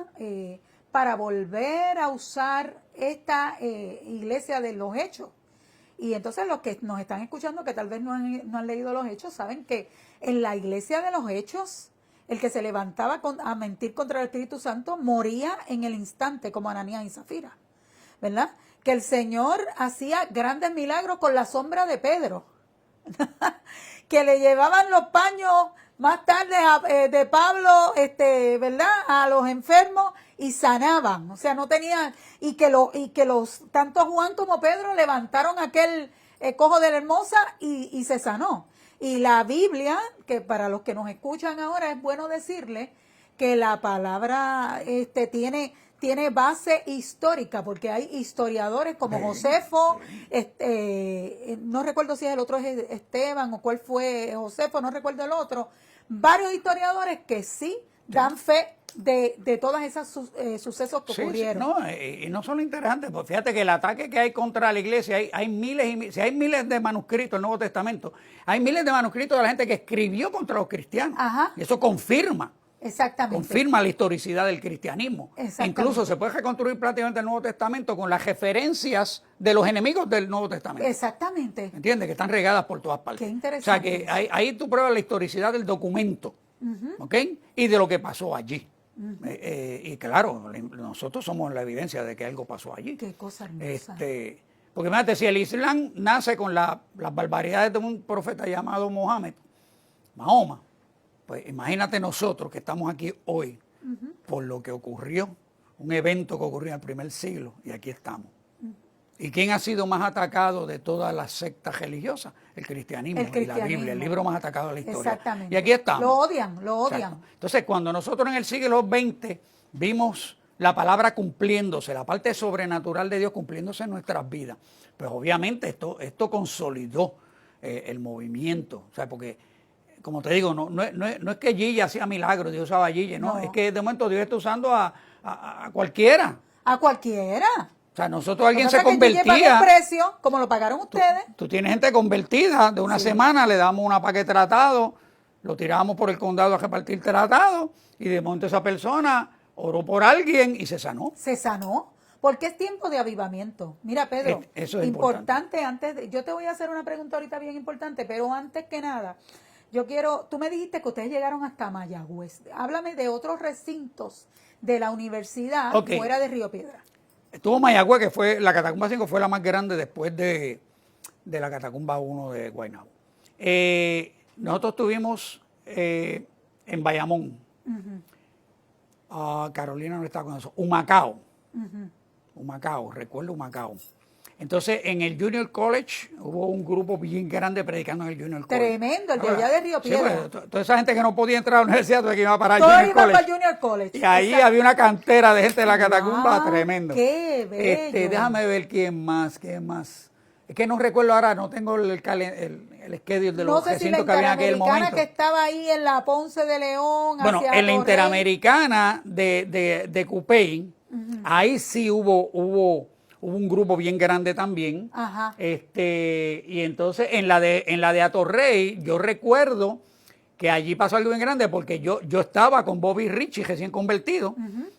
Para volver a usar esta iglesia de los Hechos. Y entonces los que nos están escuchando, que tal vez no han leído los Hechos, saben que en la iglesia de los Hechos, el que se levantaba a mentir contra el Espíritu Santo moría en el instante, como Ananías y Zafira, ¿verdad? Que el Señor hacía grandes milagros con la sombra de Pedro, que le llevaban los paños más tarde de Pablo, ¿verdad? A los enfermos y sanaban, o sea, no tenían, y que los tanto Juan como Pedro levantaron aquel cojo de la Hermosa y se sanó. Y la Biblia, que para los que nos escuchan ahora es bueno decirle que la palabra tiene base histórica, porque hay historiadores como Josefo, no recuerdo si es el otro es Esteban o cuál fue Josefo, no recuerdo el otro, varios historiadores que sí dan fe de todas esas sucesos que ocurrieron. Sí, y no son interesantes, pues fíjate que el ataque que hay contra la iglesia, hay miles y miles, si hay miles de manuscritos del Nuevo Testamento, hay miles de manuscritos de la gente que escribió contra los cristianos. Ajá. Y eso confirma la historicidad del cristianismo. Incluso se puede reconstruir prácticamente el Nuevo Testamento con las referencias de los enemigos del Nuevo Testamento. Exactamente. ¿Entiendes? Que están regadas por todas partes. Qué interesante. O sea que ahí tú pruebas la historicidad del documento, ¿ok? Y de lo que pasó allí. Y claro, nosotros somos la evidencia de que algo pasó allí. Qué cosa hermosa. Porque imagínate, si el Islam nace con las barbaridades de un profeta llamado Mahoma, pues imagínate nosotros que estamos aquí hoy por lo que ocurrió, un evento que ocurrió en el primer siglo, y aquí estamos. ¿Y quién ha sido más atacado de todas las sectas religiosas? El cristianismo y la Biblia, el libro más atacado de la historia. Exactamente. Y aquí estamos. Lo odian. Exacto. Entonces, cuando nosotros en el siglo XX vimos la palabra cumpliéndose, la parte sobrenatural de Dios cumpliéndose en nuestras vidas, pues obviamente esto consolidó el movimiento. O sea, porque, como te digo, no es que Gigi hacía milagros, Dios usaba a Gigi, no, es que de momento Dios está usando a cualquiera. A cualquiera. O sea, nosotros alguien se convertía. convertía. El precio, como lo pagaron ustedes. Tú tienes gente convertida de una semana, le damos una paquete tratado, lo tiramos por el condado a repartir tratado y de momento esa persona oró por alguien y se sanó. Se sanó. Porque es tiempo de avivamiento. Mira, Pedro, eso es importante yo te voy a hacer una pregunta ahorita bien importante, pero antes que nada, tú me dijiste que ustedes llegaron hasta Mayagüez. Háblame de otros recintos de la universidad fuera de Río Piedras. Estuvo Mayagüez, que fue la Catacumba 5, fue la más grande después de la Catacumba 1 de Guaynabo. Nosotros estuvimos en Bayamón. Carolina no está con eso. Humacao. Humacao, recuerdo Humacao. Entonces, en el Junior College hubo un grupo bien grande predicando en el Junior College. Tremendo, el de allá de Río Piedra. Sí, pues, toda esa gente que no podía entrar a la universidad, tuve que iba para el Todos Junior iban College. para el Junior College. Y ahí había una cantera de gente de la catacumba Wow, tremendo. qué bello. Déjame ver quién más. Es que no recuerdo ahora, no tengo el schedule de No los sé si la recintos que había en aquel Interamericana momento. que estaba ahí en la Ponce de León. Bueno, hacia en la Torrey. Interamericana de Cupey, ahí sí hubo un grupo bien grande también. Ajá. Y entonces en la de Atorrey, yo recuerdo que allí pasó algo bien grande porque yo estaba con Bobby Richie recién convertido,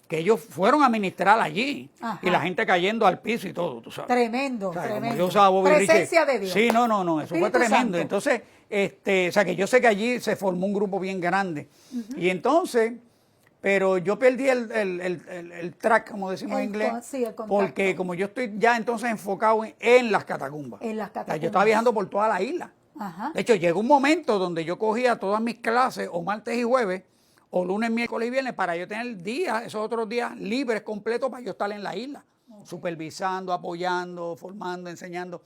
que ellos fueron a ministrar allí. Ajá. Y la gente cayendo al piso y todo, tú sabes. Tremendo, O sea, como tremendo. yo usaba Bobby Presencia Richie. de Dios. Sí, no, eso fue Espíritu tremendo. Santo. Entonces, o sea, que yo sé que allí se formó un grupo bien grande. Y entonces, pero yo perdí el track, como decimos en inglés, Sí, el contacto. porque como yo estoy ya entonces enfocado en las catacumbas. En las O sea, catacumbas. yo estaba viajando por toda la isla. Ajá. De hecho, llegó un momento donde yo cogía todas mis clases, o martes y jueves, o lunes, miércoles y viernes, para yo tener días, esos otros días libres, completos, para yo estar en la isla, supervisando, apoyando, formando, enseñando.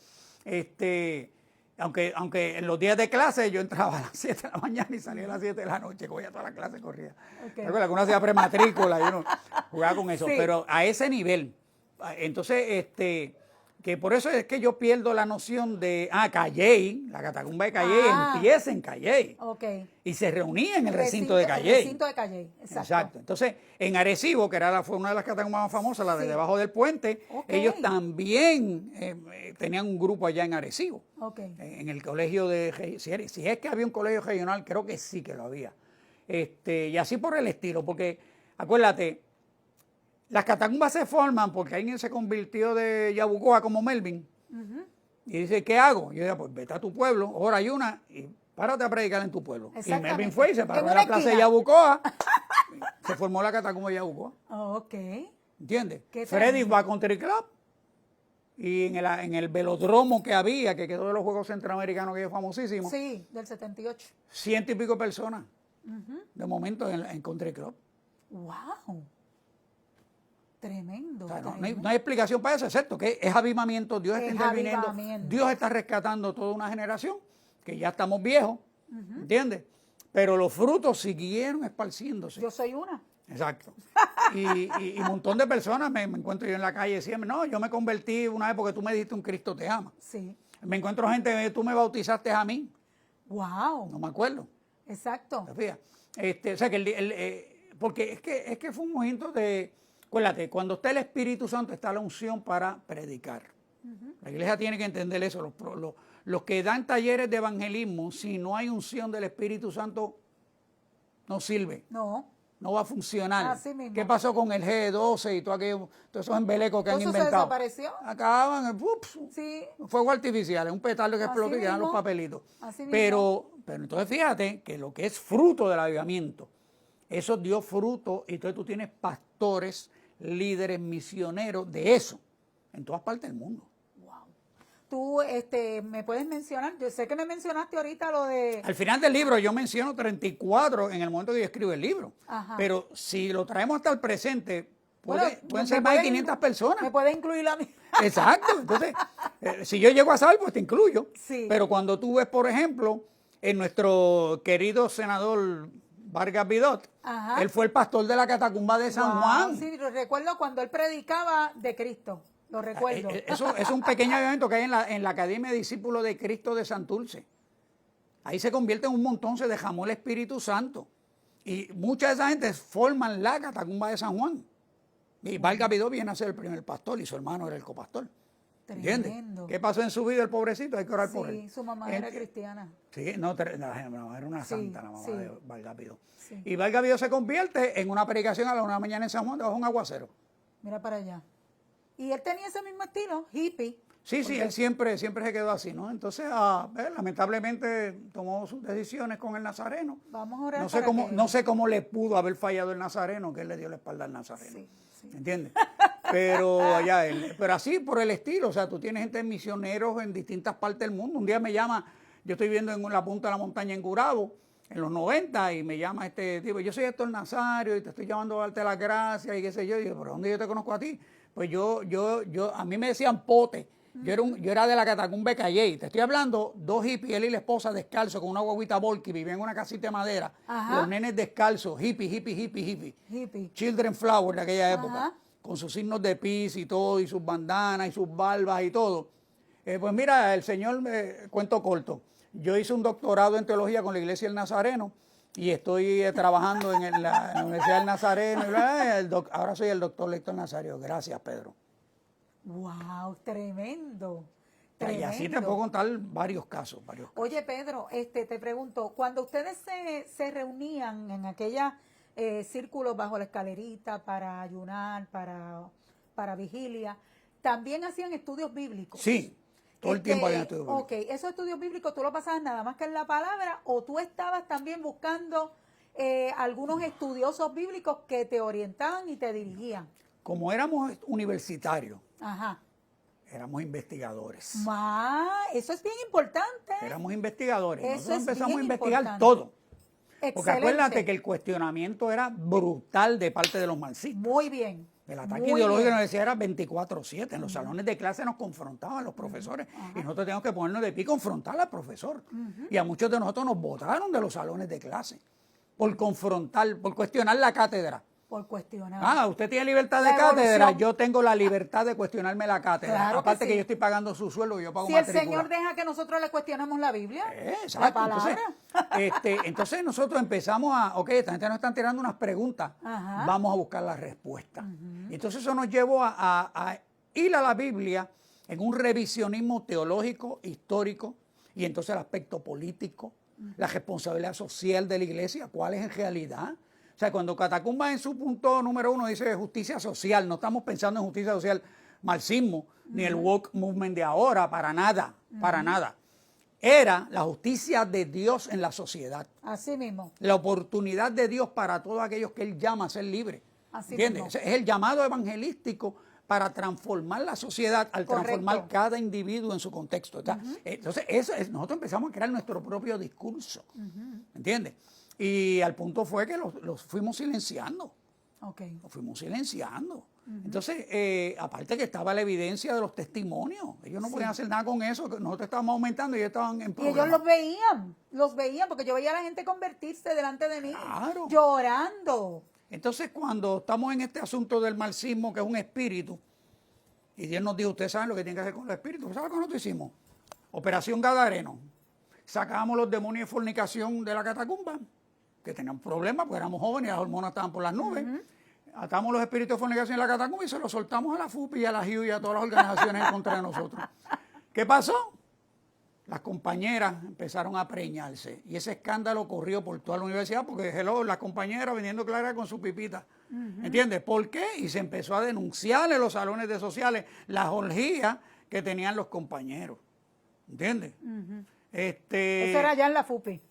Aunque en los días de clase yo entraba a las 7 de la mañana y salía a las 7 de la noche, cogía toda la clase, corría. Okay. Recuerda que uno hacía prematrícula y uno jugaba con eso, Sí. pero a ese nivel. Entonces, que por eso es que yo pierdo la noción de, Calley, la catacumba de Calley empieza en Calley. Ok. Y se reunía en el recinto de Calley. El recinto de Calley, exacto. Entonces, en Arecibo, que fue una de las catacumbas más famosas, la de Sí. debajo del puente, Ok. ellos también tenían un grupo allá en Arecibo. Ok. En el colegio si es que había un colegio regional, creo que sí que lo había. Y así por el estilo, porque acuérdate, las catacumbas se forman porque alguien se convirtió de Yabucoa como Melvin. Y dice, ¿qué hago? Yo digo, pues vete a tu pueblo, ora y una, y párate a predicar en tu pueblo. Y Exactamente. Melvin fue y se paró En en una la plaza de esquina. Yabucoa. Se formó la catacumba de Yabucoa. Ok. ¿Entiendes? Qué Freddy tremendo. va a Country Club. Y en el velodromo que había, que quedó de los Juegos Centroamericanos, que es famosísimo, Sí, del 78. 100 y pico personas, de momento, en Country Club. Wow. Tremendo. O sea, tremendo. no hay explicación para eso, excepto que es avivamiento, Dios está Es interviniendo, avivamiento. Dios está rescatando toda una generación, que ya estamos viejos, ¿entiendes? Pero los frutos siguieron esparciéndose. Yo soy una. Exacto. Y un montón de personas me encuentro yo en la calle siempre, no, yo me convertí una vez porque tú me dijiste un Cristo te ama. Sí. Me encuentro gente que tú me bautizaste a mí, Wow. no me acuerdo. Exacto. ¿Te fijas? O sea, porque es que fue un momento de, acuérdate, cuando está el Espíritu Santo está la unción para predicar. La iglesia tiene que entender eso. Los que dan talleres de evangelismo, si no hay unción del Espíritu Santo, no sirve. No va a funcionar. Así mismo. ¿Qué pasó con el G12 y todo aquello, todos esos embelecos que han ¿Eso se inventado? desapareció? Acaban, Sí. fuego artificial, un petardo que Así explota y quedan los mismo. papelitos. Así mismo. Pero entonces fíjate que lo que es fruto del avivamiento, eso dio fruto y entonces tú tienes pastores, líderes, misioneros de eso en todas partes del mundo. Tú me puedes mencionar, yo sé que me mencionaste ahorita lo de... Al final del libro yo menciono 34 en el momento que yo escribo el libro. Ajá. Pero si lo traemos hasta el presente, Bueno, pueden ser más de 500 personas. Me puede incluir a mí. Exacto. Entonces, si yo llego a salvo, pues te incluyo. Sí. Pero cuando tú ves, por ejemplo, en nuestro querido senador Vargas Vidot, Ajá. él fue el pastor de la catacumba de San Wow, Juan. Sí, lo recuerdo cuando él predicaba de Cristo. Lo recuerdo. Eso es un pequeño evento que hay en la Academia de Discípulos de Cristo de Santurce. Ahí se convierte en un montón, se derramó el Espíritu Santo. Y mucha de esa gente forman la catacumba de San Juan. Y Vargas Vidot viene a ser el primer pastor y su hermano era el copastor. ¿Entiendes? Tremendo. ¿Qué pasó en su vida el pobrecito? Hay que orar por él. Sí, su mamá era cristiana. Sí, no, la mamá era una santa, la mamá sí. de Vargas Vidot. Sí. Y Vargas Vidot se convierte en una predicación a la 1 de la mañana en San Juan debajo de un aguacero. Mira para allá. Y él tenía ese mismo estilo, hippie. Sí, él siempre se quedó así, ¿no? Entonces, lamentablemente tomó sus decisiones con el Nazareno. Vamos a orar No sé cómo le pudo haber fallado el Nazareno, que él le dio la espalda al Nazareno. Sí. ¿Entiendes? Pero así por el estilo, o sea, tú tienes gente misioneros en distintas partes del mundo. Un día me llama, yo estoy viendo en la punta de la montaña en Gurabo, en los 90, y me llama este tipo, yo soy Héctor Nazario y te estoy llamando a darte las gracias y qué sé yo. Y yo, ¿pero dónde yo te conozco a ti? Pues a mí me decían Pote Yo era de la Catacumba de Calley. Te estoy hablando, 2 hippies, él y la esposa descalzos con una guaguita Volky, vivían en una casita de madera. Ajá. Los nenes descalzos, hippie. Hippie. Children Flower de aquella Ajá. época, con sus signos de peace y todo, y sus bandanas y sus barbas y todo. Pues mira, el señor, cuento corto, yo hice un doctorado en teología con la Iglesia del Nazareno y estoy trabajando en la Universidad del Nazareno. Ahora soy el doctor Lector Nazario. Gracias, Pedro. Wow, tremendo. Y así te puedo contar varios casos. Oye, Pedro, te pregunto, cuando ustedes se reunían en aquellos círculos bajo la escalerita para ayunar, para vigilia, ¿también hacían estudios bíblicos? Sí, todo el tiempo había estudios bíblicos. Ok, esos estudios bíblicos tú los pasabas nada más que en la palabra, o tú estabas también buscando algunos estudiosos bíblicos que te orientaban y te dirigían. Como éramos universitarios, Ajá. éramos investigadores. Eso es bien importante. Éramos investigadores. Eso Nosotros es empezamos a bien investigar importante. todo. Excelente. Porque acuérdate que el cuestionamiento era brutal de parte de los marxistas. Muy bien. El ataque Muy ideológico de bien. la universidad era 24/7. En los salones de clase nos confrontaban los profesores y nosotros teníamos que ponernos de pie y confrontar al profesor. Y a muchos de nosotros nos botaron de los salones de clase por confrontar, por cuestionar la cátedra. Por cuestionar. Usted tiene libertad de La cátedra, evolución. yo tengo la libertad de cuestionarme la cátedra. Claro que Aparte que, sí. yo estoy pagando su sueldo y yo pago Si el matrícula. Señor deja que nosotros le cuestionemos la Biblia, Exacto. la palabra. Entonces nosotros empezamos esta gente nos están tirando unas preguntas, Ajá. vamos a buscar la respuesta. Entonces eso nos llevó a ir a la Biblia en un revisionismo teológico, histórico, y entonces el aspecto político, la responsabilidad social de la iglesia, cuál es en realidad. O sea, cuando Catacumba en su punto número 1 dice justicia social, no estamos pensando en justicia social, marxismo, ni el woke movement de ahora, para nada, para nada. Era la justicia de Dios en la sociedad. Así mismo. La oportunidad de Dios para todos aquellos que Él llama a ser libres. Así ¿Entiendes? mismo. Es el llamado evangelístico para transformar la sociedad, al Correcto. transformar cada individuo en su contexto. Entonces, nosotros empezamos a crear nuestro propio discurso. ¿Entiendes? Y al punto fue que los fuimos silenciando. Ok. Los fuimos silenciando. Entonces, aparte que estaba la evidencia de los testimonios. Ellos no podían hacer nada con eso. Nosotros estábamos aumentando y ellos estaban en Y problemas. ellos los veían, porque yo veía a la gente convertirse delante de mí, Claro. llorando. Entonces, cuando estamos en este asunto del marxismo, que es un espíritu, y Dios nos dijo, ustedes saben lo que tienen que hacer con los espíritus. ¿Saben lo que nosotros hicimos? Operación Gadareno. Sacábamos los demonios de fornicación de la catacumba, que tenían problemas, porque éramos jóvenes y las hormonas estaban por las nubes. Atamos los espíritus de fornicación en la catacumba y se los soltamos a la FUPI y a la HIU y a todas las organizaciones en contra de nosotros. ¿Qué pasó? Las compañeras empezaron a preñarse y ese escándalo corrió por toda la universidad porque las compañeras vendiendo clara con su pipita. ¿Entiendes? ¿Por qué? Y se empezó a denunciar en los salones de sociales las orgías que tenían los compañeros. ¿Entiendes? Eso era allá en la FUPI.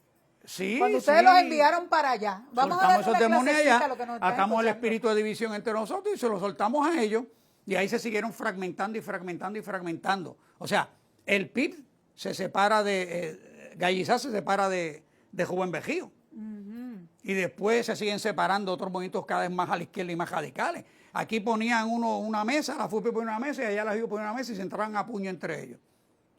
Sí, Cuando ustedes sí. los enviaron para allá. Vamos a Soltamos ver esos una demonios clasecita allá, lo que nos están atamos el escuchando. espíritu de división entre nosotros y se lo soltamos a ellos y ahí se siguieron fragmentando y fragmentando y fragmentando. O sea, el PIB se separa Gallizá se separa de Joven Vejío. Y después se siguen separando otros movimientos cada vez más a la izquierda y más radicales. Aquí ponían una mesa, la FUPI ponía una mesa y allá la HIU ponía una mesa y se entraban a puño entre ellos.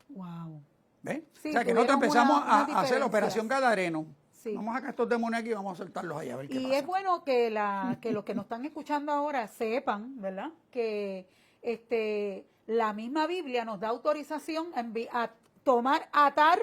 Wow. ¿Ves? Sí, o sea, que nosotros tuvieron empezamos unas a hacer la diferencias. operación Gadareno. Sí. Vamos a sacar estos demonios aquí y vamos a soltarlos allá a ver qué Y pasa. es bueno que los que nos están escuchando ahora sepan, ¿verdad? Que la misma Biblia nos da autorización a tomar, atar,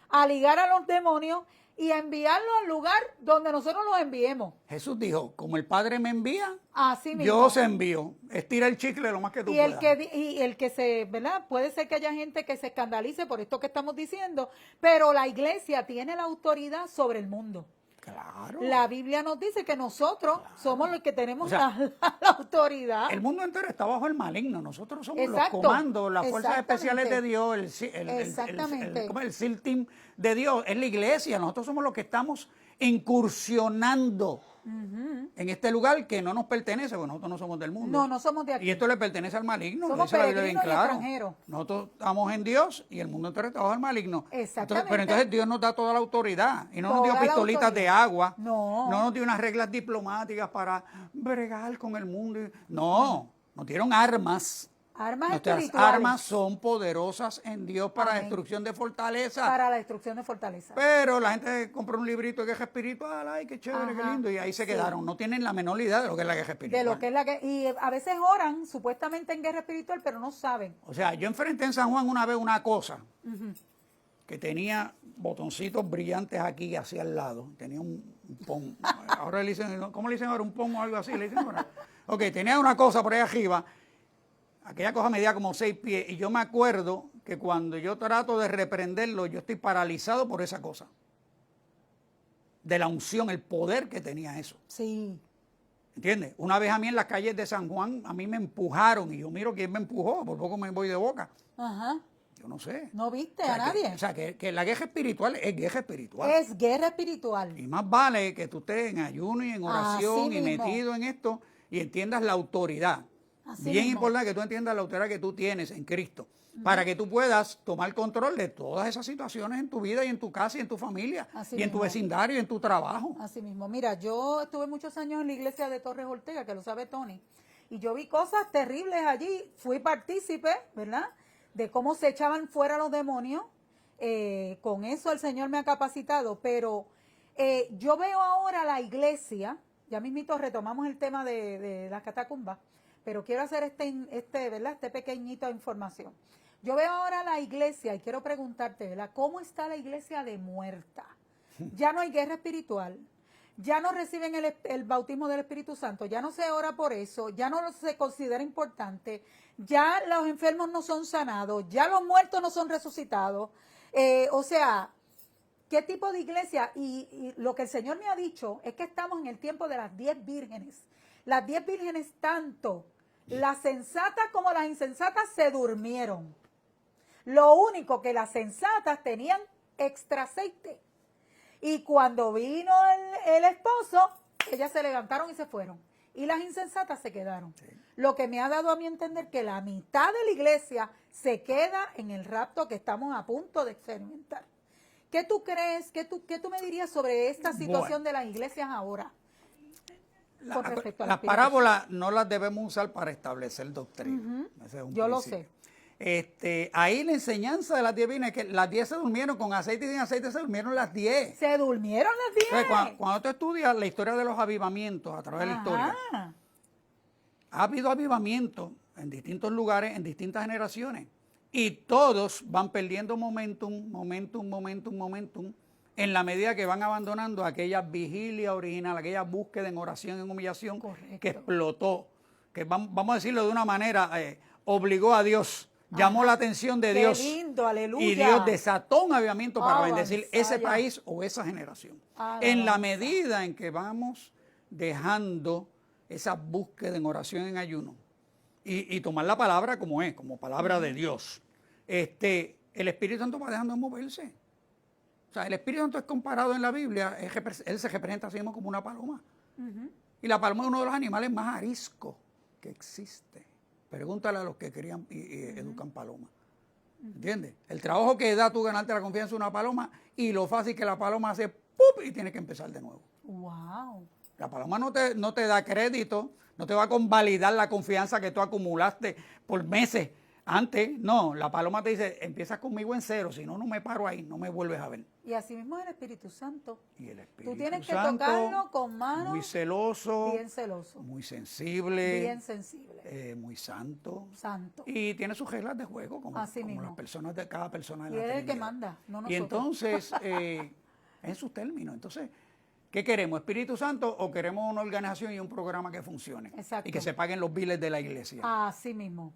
a ligar a los demonios y a enviarlos al lugar donde nosotros los enviemos. Jesús dijo, como el Padre me envía, Así mismo. yo os envío. Estira el chicle lo más que tú Y puedas. el que se, ¿verdad? Puede ser que haya gente que se escandalice por esto que estamos diciendo, pero la iglesia tiene la autoridad sobre el mundo. Claro. La Biblia nos dice que nosotros somos los que tenemos O sea, la autoridad. El mundo entero está bajo el maligno. Nosotros somos Exacto, los comandos, las fuerzas especiales de exactamente. Dios, Exactamente. ¿cómo es? El SEAL Team de Dios. Es la iglesia. Nosotros somos los que estamos incursionando en este lugar que no nos pertenece, porque nosotros no somos del mundo. No somos de aquí. Y esto le pertenece al maligno. Somos dice la Biblia bien peregrinos y claro. extranjeros. Nosotros estamos en Dios y el mundo entero está bajo el maligno. Exactamente. Pero entonces Dios nos da toda la autoridad. Y no nos Toda dio la pistolitas autoridad. de agua. No. No nos dio unas reglas diplomáticas para bregar con el mundo. No, nos dieron armas. Armas Nuestras espirituales. armas son poderosas en Dios para Amén. destrucción de fortaleza. Para la destrucción de fortaleza. Pero la gente compró un librito de guerra espiritual, ay, qué chévere, qué Ajá, lindo, y ahí se sí. quedaron. No tienen la menor idea de lo que es la guerra espiritual. De lo que es la que y a veces oran supuestamente en guerra espiritual, pero no saben. O sea, yo enfrenté en San Juan una vez una cosa que tenía botoncitos brillantes aquí hacia el lado. Tenía un pom. Ahora le dicen, ¿cómo le dicen ahora? Un pom o algo así. Le dicen ahora. Ok, tenía una cosa por ahí arriba. Aquella cosa medía como 6 pies. Y yo me acuerdo que cuando yo trato de reprenderlo, yo estoy paralizado por esa cosa. De la unción, el poder que tenía eso. Sí. ¿Entiendes? Una vez a mí en las calles de San Juan, a mí me empujaron y yo miro quién me empujó, por poco me voy de boca. Ajá. Yo no sé. ¿No viste O sea, a nadie? o sea, que la guerra espiritual es guerra espiritual. Es guerra espiritual. Y más vale que tú estés en ayuno y en oración Así y mismo. metido en esto y entiendas la autoridad. Así Bien mismo. importante que tú entiendas la autoridad que tú tienes en Cristo. Para que tú puedas tomar control de todas esas situaciones en tu vida y en tu casa y en tu familia. Así y en tu mismo. vecindario y en tu trabajo. Así mismo. Mira, yo estuve muchos años en la iglesia de Torres Ortega, que lo sabe Tony, y yo vi cosas terribles allí. Fui partícipe, ¿verdad?, de cómo se echaban fuera los demonios. Con eso el Señor me ha capacitado, pero yo veo ahora la iglesia, ya mismito retomamos el tema de las catacumbas, pero quiero hacer ¿verdad?, este pequeñito información. Yo veo ahora la iglesia y quiero preguntarte, ¿verdad?, ¿cómo está la iglesia de muerta? Ya no hay guerra espiritual, ya no reciben el bautismo del Espíritu Santo, ya no se ora por eso, ya no se considera importante, ya los enfermos no son sanados, ya los muertos no son resucitados. O sea, ¿qué tipo de iglesia? Y lo que el Señor me ha dicho es que estamos en el tiempo de las 10 vírgenes. Las 10 vírgenes, tanto las sensatas como las insensatas, se durmieron. Lo único que las sensatas tenían extra aceite. Y cuando vino el esposo, ellas se levantaron y se fueron. Y las insensatas se quedaron. Sí. Lo que me ha dado a mí entender que la mitad de la iglesia se queda en el rapto que estamos a punto de experimentar. ¿Qué tú crees? ¿Qué tú me dirías sobre esta situación de las iglesias ahora? Con respecto a las parábolas no las debemos usar para establecer doctrina. Ese es un Yo principio. lo sé. Ahí la enseñanza de las 10 vírgenes es que las 10 se durmieron, con aceite y sin aceite se durmieron las 10. Se durmieron las 10. Entonces, cuando tú estudias la historia de los avivamientos a través de la historia, ha habido avivamientos en distintos lugares, en distintas generaciones, y todos van perdiendo momentum, en la medida que van abandonando aquella vigilia original, aquella búsqueda en oración, en humillación. Correcto. Que explotó, que vamos a decirlo de una manera, obligó a Dios, llamó la atención de Dios. Qué lindo, aleluya. Y Dios desató un avivamiento para bendecir ese país o esa generación. En la medida en que vamos dejando esa búsqueda en oración, en ayuno, y tomar la palabra como es, como palabra de Dios, el Espíritu Santo va dejando de moverse. O sea, el Espíritu Santo es comparado en la Biblia, él se representa así mismo como una paloma. Y la paloma es uno de los animales más ariscos que existe. Pregúntale a los que querían y educan palomas. ¿Entiendes? El trabajo que da tú ganarte la confianza de una paloma y lo fácil que la paloma hace ¡pup! Y tienes que empezar de nuevo. Wow. La paloma no te da crédito, no te va a convalidar la confianza que tú acumulaste por meses antes. No, la paloma te dice, empiezas conmigo en cero, si no, no me paro ahí, no me vuelves a ver. Y así mismo es el Espíritu Santo. Y el Espíritu Tú tienes que Santo, tocarlo con manos. muy celoso. Bien celoso. Muy sensible. Bien sensible. Muy santo. Santo. Y tiene sus reglas de juego, como las personas de cada persona de la Trinidad. Y él es el que manda, no nosotros. Y entonces, en sus términos, entonces, ¿qué queremos? ¿Espíritu Santo o queremos una organización y un programa que funcione? Exacto. Y que se paguen los biles de la iglesia. Así mismo.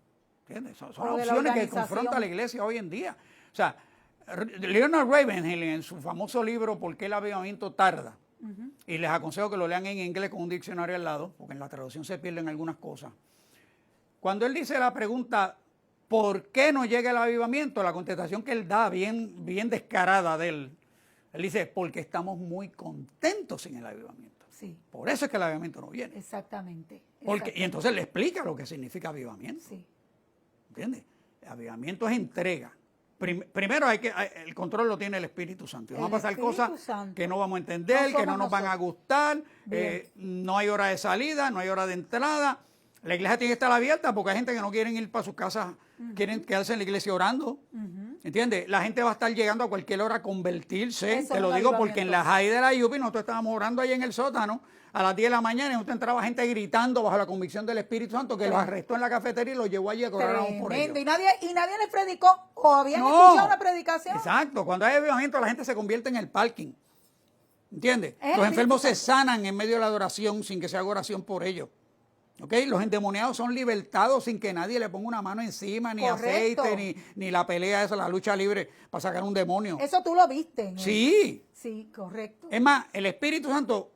¿Entiendes? Son opciones que confronta la iglesia hoy en día. O sea, Leonard Ravenhill, en su famoso libro ¿Por qué el avivamiento tarda? Y les aconsejo que lo lean en inglés con un diccionario al lado, porque en la traducción se pierden algunas cosas. Cuando él dice la pregunta, ¿por qué no llega el avivamiento? La contestación que él da, bien descarada de él, él dice, porque estamos muy contentos sin el avivamiento. Sí. Por eso es que el avivamiento no viene. Exactamente. Y entonces le explica lo que significa avivamiento. Sí. ¿Entiendes? El avivamiento es entrega. Primero el control lo tiene el Espíritu Santo. Van a pasar cosas que no vamos a entender, que no nos van a gustar. No hay hora de salida, no hay hora de entrada. La iglesia tiene que estar abierta porque hay gente que no quieren ir para sus casas, quieren quedarse en la iglesia orando. ¿Entiendes? La gente va a estar llegando a cualquier hora a convertirse. Eso Te es lo un digo porque en avivamiento. la high de la UPI nosotros estábamos orando ahí en el sótano a las 10 de la mañana y nosotros entraba gente gritando bajo la convicción del Espíritu Santo que los arrestó en la cafetería y los llevó allí a que oráramos por ellos. Tremendo. Y nadie les predicó o habían No. escuchado una predicación. Exacto. Cuando hay avivamiento la gente se convierte en el parking. ¿Entiendes? Es Los el enfermos se Espíritu sanan en medio de la adoración sin que se haga oración por ellos. ¿Ok? Los endemoniados son libertados sin que nadie le ponga una mano encima, ni Correcto. aceite, ni la pelea esa, la lucha libre para sacar un demonio. Eso tú lo viste. ¿no? Sí. Sí, correcto. Es más, el Espíritu Santo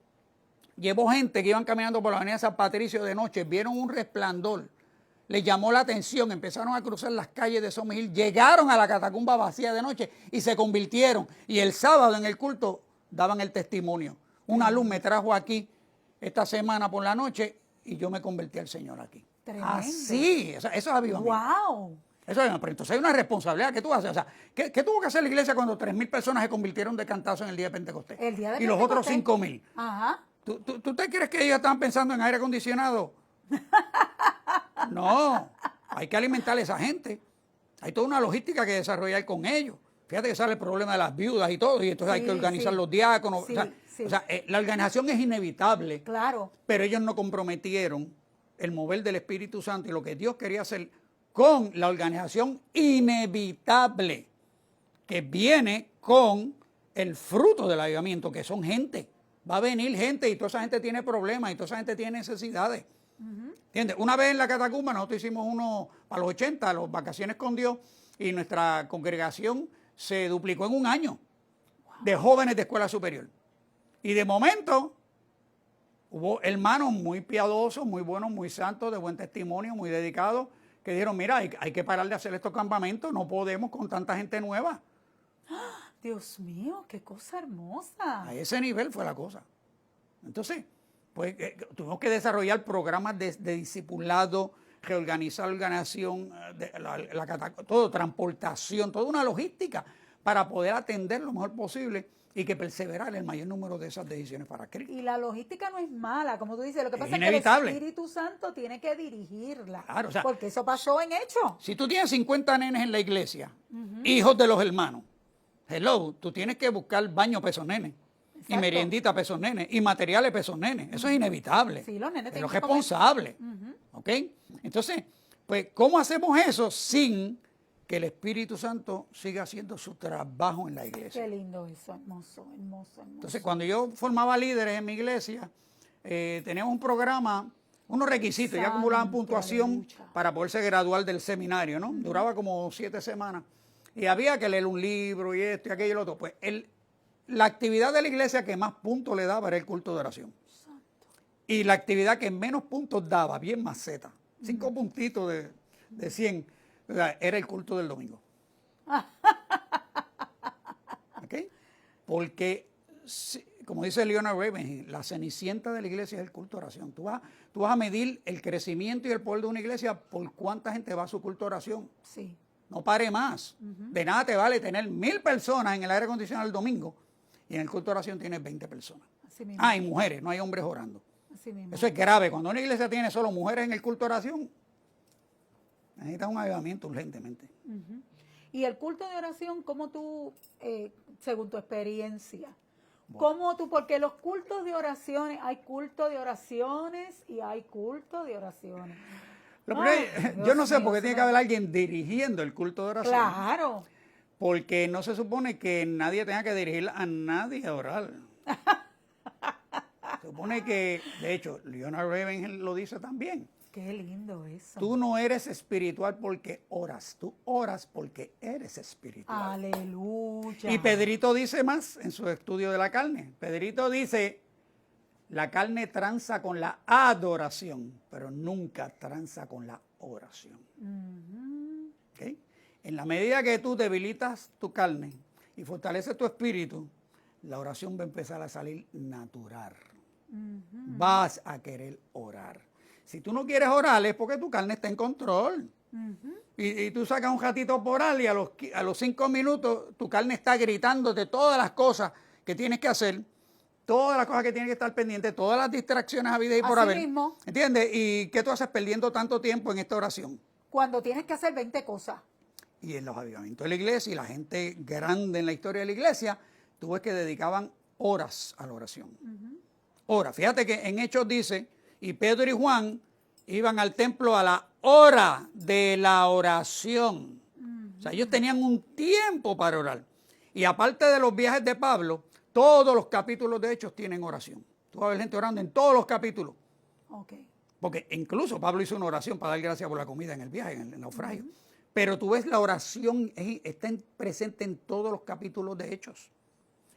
llevó gente que iban caminando por la avenida San Patricio de noche, vieron un resplandor, les llamó la atención, empezaron a cruzar las calles de Somos Hill, llegaron a la catacumba vacía de noche y se convirtieron. Y el sábado en el culto daban el testimonio. Una luz me trajo aquí esta semana por la noche y yo me convertí al Señor aquí. Tremendo. Así, eso es avivamiento. ¡Wow! Eso es, pero entonces hay una responsabilidad que tú haces. O sea, ¿qué tuvo que hacer la iglesia cuando 3,000 personas se convirtieron de cantazo en el día de Pentecostés? El día de y los otros Pentecostés. 5,000. Ajá. ¿Tú te crees que ellos estaban pensando en aire acondicionado? No, hay que alimentar a esa gente. Hay toda una logística que desarrollar con ellos. Fíjate que sale el problema de las viudas y todo, y entonces hay que organizar los diáconos. Sí, sí. O sea, la organización es inevitable, Claro. pero ellos no comprometieron el mover del Espíritu Santo y lo que Dios quería hacer con la organización inevitable que viene con el fruto del avivamiento, que son gente. Va a venir gente y toda esa gente tiene problemas y toda esa gente tiene necesidades. ¿Entiendes? Una vez en la catacumba nosotros hicimos uno para los 80, las vacaciones con Dios, y nuestra congregación se duplicó en un año de jóvenes de escuela superior. Y de momento hubo hermanos muy piadosos, muy buenos, muy santos, de buen testimonio, muy dedicados, que dijeron, mira, hay que parar de hacer estos campamentos, no podemos con tanta gente nueva. Dios mío, qué cosa hermosa. A ese nivel fue la cosa. Entonces, pues tuvimos que desarrollar programas de discipulado, reorganizar la organización, todo, transportación, toda una logística para poder atender lo mejor posible y que perseverar el mayor número de esas decisiones para Cristo. Y la logística no es mala, como tú dices, lo que pasa es inevitable. que el Espíritu Santo tiene que dirigirla. Claro, o sea, porque eso pasó en hecho. Si tú tienes 50 nenes en la iglesia, hijos de los hermanos, hello, tú tienes que buscar baño para esos nenes. Exacto. Y meriendita para esos nenes, y materiales para esos nenes. Eso es inevitable. Sí, los nenes Pero tienen que comer. responsable. ¿Ok? Entonces, pues, ¿cómo hacemos eso sin que el Espíritu Santo siga haciendo su trabajo en la iglesia? Qué lindo eso, hermoso, hermoso, hermoso. Entonces, cuando yo formaba líderes en mi iglesia, teníamos un programa, unos requisitos, ya acumulaban Santo, puntuación aleluya. para poderse graduar del seminario, ¿no? Duraba como 7 semanas. Y había que leer un libro y esto y aquello y lo otro. Pues la actividad de la iglesia que más puntos le daba era el culto de oración. Y la actividad que menos puntos daba, bien maceta, 5 puntitos de 100, o sea, era el culto del domingo. ¿Ok? Porque, como dice Leonard Ravenhill, la cenicienta de la iglesia es el culto de oración. Tú vas a medir el crecimiento y el poder de una iglesia por cuánta gente va a su culto de oración. Sí. No pare más. De nada te vale tener 1,000 personas en el aire acondicionado el domingo y en el culto de oración tienes 20 personas. Así mismo. Ah, y mujeres, no hay hombres orando. Así mismo. Eso es grave. Cuando una iglesia tiene solo mujeres en el culto de oración, necesita un avivamiento urgentemente. Y el culto de oración, ¿cómo tú, según tu experiencia, cómo tú, porque los cultos de oraciones, hay culto de oraciones y hay culto de oraciones. Yo no sé Dios por qué mío, tiene que haber alguien dirigiendo el culto de oración. Claro. Porque no se supone que nadie tenga que dirigir a nadie a orar. Se supone que, de hecho, Leonard Ravenhill lo dice también. Qué lindo eso. Tú no eres espiritual porque oras, tú oras porque eres espiritual. Aleluya. Y Pedrito dice más en su estudio de la carne. Pedrito dice, la carne tranza con la adoración, pero nunca tranza con la oración. ¿Okay? En la medida que tú debilitas tu carne y fortaleces tu espíritu, la oración va a empezar a salir natural. Vas a querer orar. Si tú no quieres orar es porque tu carne está en control. Y tú sacas un ratito por orar y a los 5 minutos tu carne está gritándote todas las cosas que tienes que hacer todas las cosas que tienen que estar pendientes, todas las distracciones habidas y por Así haber. mismo. ¿Entiendes? ¿Y qué tú haces perdiendo tanto tiempo en esta oración? Cuando tienes que hacer 20 cosas. Y en los avivamientos de la iglesia, y la gente grande en la historia de la iglesia, tú ves que dedicaban horas a la oración. Horas. Fíjate que en Hechos dice, y Pedro y Juan iban al templo a la hora de la oración. O sea, ellos tenían un tiempo para orar. Y aparte de los viajes de Pablo, todos los capítulos de Hechos tienen oración. Tú vas a ver gente orando en todos los capítulos. Okay. Porque incluso Pablo hizo una oración para dar gracias por la comida en el viaje, en el naufragio. Pero tú ves la oración, está presente en todos los capítulos de Hechos.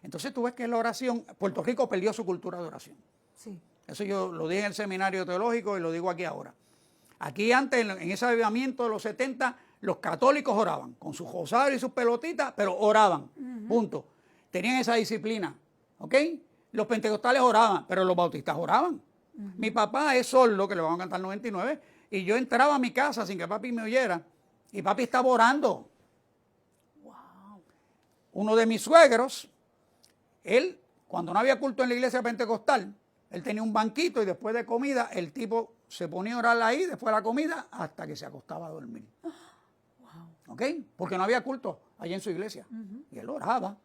Entonces tú ves que la oración, Puerto Rico perdió su cultura de oración. Sí. Eso yo lo dije en el seminario teológico y lo digo aquí ahora. Aquí antes, en ese avivamiento de los 70, los católicos oraban, con sus rosarios y sus pelotitas, pero oraban, punto. Tenían esa disciplina, ¿ok? Los pentecostales oraban, pero los bautistas oraban. Mi papá es sordo, que le vamos a cantar 99, y yo entraba a mi casa sin que papi me oyera, y papi estaba orando. Wow. Uno de mis suegros, él, cuando no había culto en la iglesia pentecostal, él tenía un banquito y después de comida, el tipo se ponía a orar ahí, después de la comida, hasta que se acostaba a dormir. Wow. ¿Ok? Porque no había culto allí en su iglesia. Y él oraba.